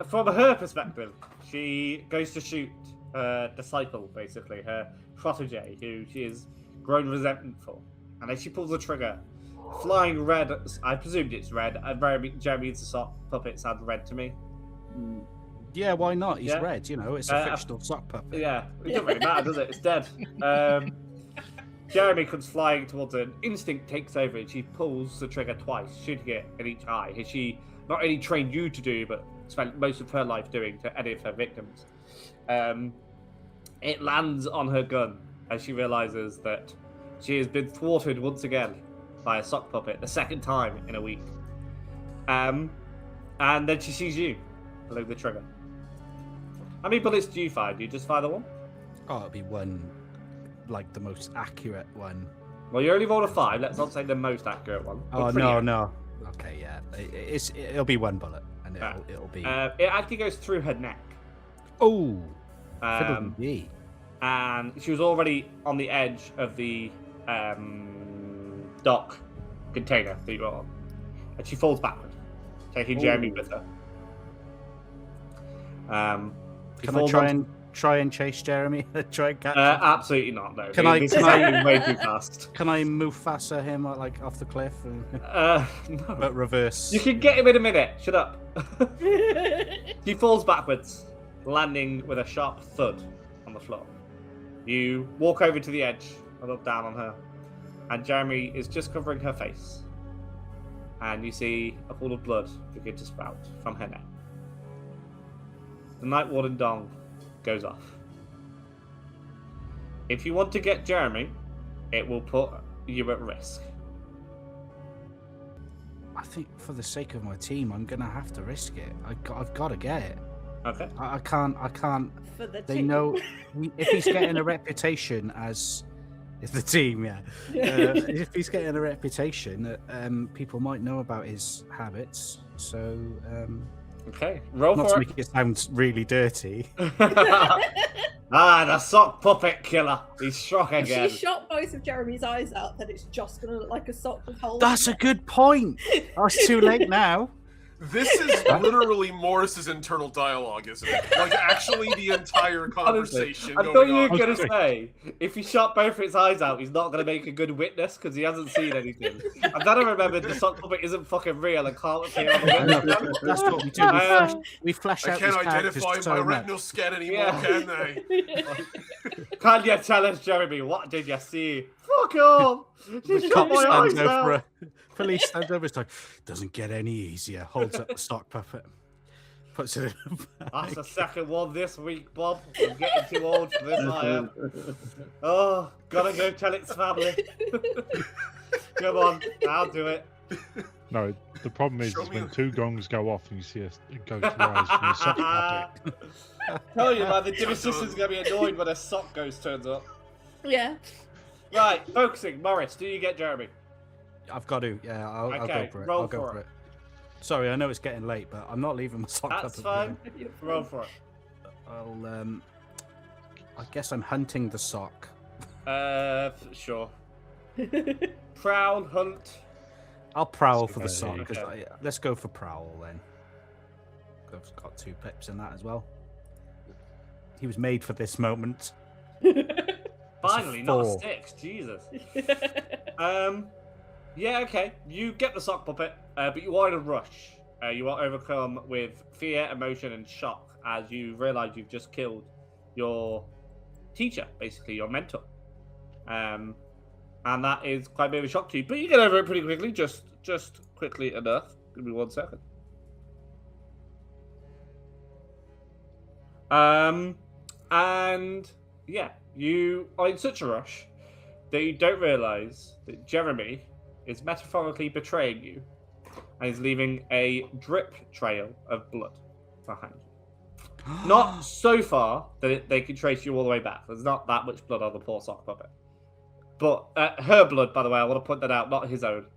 From her perspective, she goes to shoot her disciple, basically, her protege, who she has grown resentful. And as she pulls the trigger, flying red, I presumed it's red, Jeremy's the sock puppet sounded red to me. Yeah, why not? He's Yeah. red, it's a fictional sock puppet. Yeah, it doesn't really matter, does it? It's dead. Jeremy comes flying towards her, and instinct takes over, and she pulls the trigger twice, shooting it in each eye. Has she not only trained you to do, but spent most of her life doing to any of her victims? It lands on her gun as she realizes that she has been thwarted once again by a sock puppet, the second time in a week. And then she sees you below the trigger. How many bullets do you fire? Do you just fire the one? Oh, it'll be one, like the most accurate one. Well, you only rolled a 5. Let's not say the most accurate one. Oh, But pretty accurate. no. Okay, yeah. It'll be one bullet, and it'll be... It actually goes through her neck. Oh! Fiddle-dee. And she was already on the edge of the dock container that you were on. And she falls backward, taking Jeremy with her. Can I try and chase Jeremy? Try and catch him? Absolutely not, no. Can I way too fast. Can I Mufasa him like off the cliff? No. But reverse. You can get him in a minute. Shut up. He falls backwards, landing with a sharp thud on the floor. You walk over to the edge and look down on her, and Jeremy is just covering her face. And you see a pool of blood begin to sprout from her neck. The Night Warden Dong goes off. If you want to get Jeremy, it will put you at risk. I think for the sake of my team, I'm gonna have to risk it. I've got to get it. Okay. I can't. For the They team. know if he's getting a reputation as the team, yeah. If he's getting a reputation, people might know about his habits. So. Okay. Roll Not for to it. make it sound really dirty. The sock puppet killer. He's struck If again. she shot both of Jeremy's eyes out, then it's just going to look like a sock with holes. That's a good point. Oh, it's too late now. This is literally Morris's internal dialogue, isn't it? Like, actually, the entire conversation I thought going you were on. going to say, if he shot both his eyes out, he's not going to make a good witness because he hasn't seen anything. And then I remembered the sock puppet isn't fucking real and can't appear on the I know, witness. that's what we do. We flash I out can't these characters identify so my much. retinal scan anymore, Yeah. can they? Can you tell us, Jeremy, what did you see? Fuck off! She The shot cop my eyes stands over. out! Police stands over. It's like, doesn't get any easier. Holds up the sock puppet. Puts it in. That's the second one this week, Bob. I'm getting too old for this, I am. Oh, gotta go tell its family. Come on, I'll do it. No, the problem is Show me- when 2 gongs go off and you see a ghost rise from the sock puppet. Tell you, man, the Jimmy sister's gonna be annoyed when a sock ghost turns up. Yeah. Right, focusing. Morris, do you get Jeremy? I've got to. Yeah, I'll Okay, go for it. roll I'll go for for it. it. Sorry, I know it's getting late, but I'm not leaving my sock That's puppet fine. behind. Roll for it. I'll. I guess I'm hunting the sock. Sure. Prowl, hunt. I'll prowl for the Okay. sock. 'Cause Okay. let's go for prowl then. I've got 2 pips in that as well. He was made for this moment. Finally, not a 4. 6. Jesus. Yeah, okay. You get the sock puppet, but you are in a rush. You are overcome with fear, emotion, and shock as you realise you've just killed your teacher, basically your mentor. And that is quite a bit of a shock to you. But you get over it pretty quickly, just quickly enough. Give me 1 second. And yeah, you are in such a rush that you don't realise that Jeremy is metaphorically betraying you and is leaving a drip trail of blood behind you. Not so far that they can trace you all the way back. There's not that much blood on the poor sock puppet. But her blood, by the way, I want to point that out, not his own.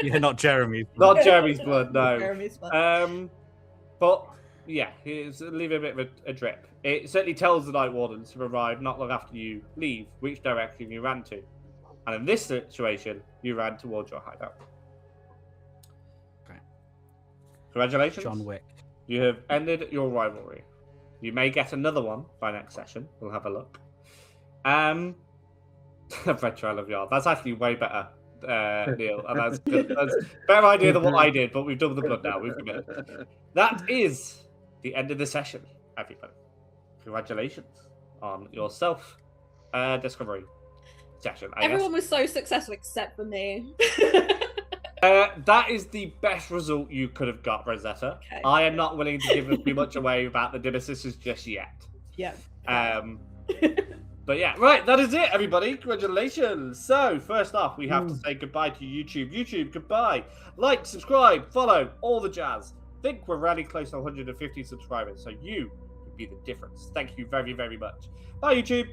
Yeah, not Jeremy's blood. Not Jeremy's blood, no. Jeremy's blood. But yeah, he's leaving a bit of a drip. It certainly tells the Night Wardens to arrive not long after you leave, which direction you ran to. And in this situation, you ran towards your hideout. Okay. Congratulations. John Wick. You have ended your rivalry. You may get another one by next session. We'll have a alook. Red Trail of Yard. That's actually way better, Neil. And that's good. That's a better idea than what I did, but we've done the blood now. We've committed. That is the end of the session, everybody. Congratulations on your self-discovery session. Everyone was so successful except for me. That is the best result you could have got, Rosetta. Okay. I am not willing to give too much away about the Dinner Sisters just yet. Yeah. But yeah, right, that is it, everybody. Congratulations. So, first off, we have to say goodbye to YouTube. YouTube, goodbye. Like, subscribe, follow, all the jazz. I think we're really close to 150 subscribers, so you could be the difference. Thank you very, very much. Bye, YouTube.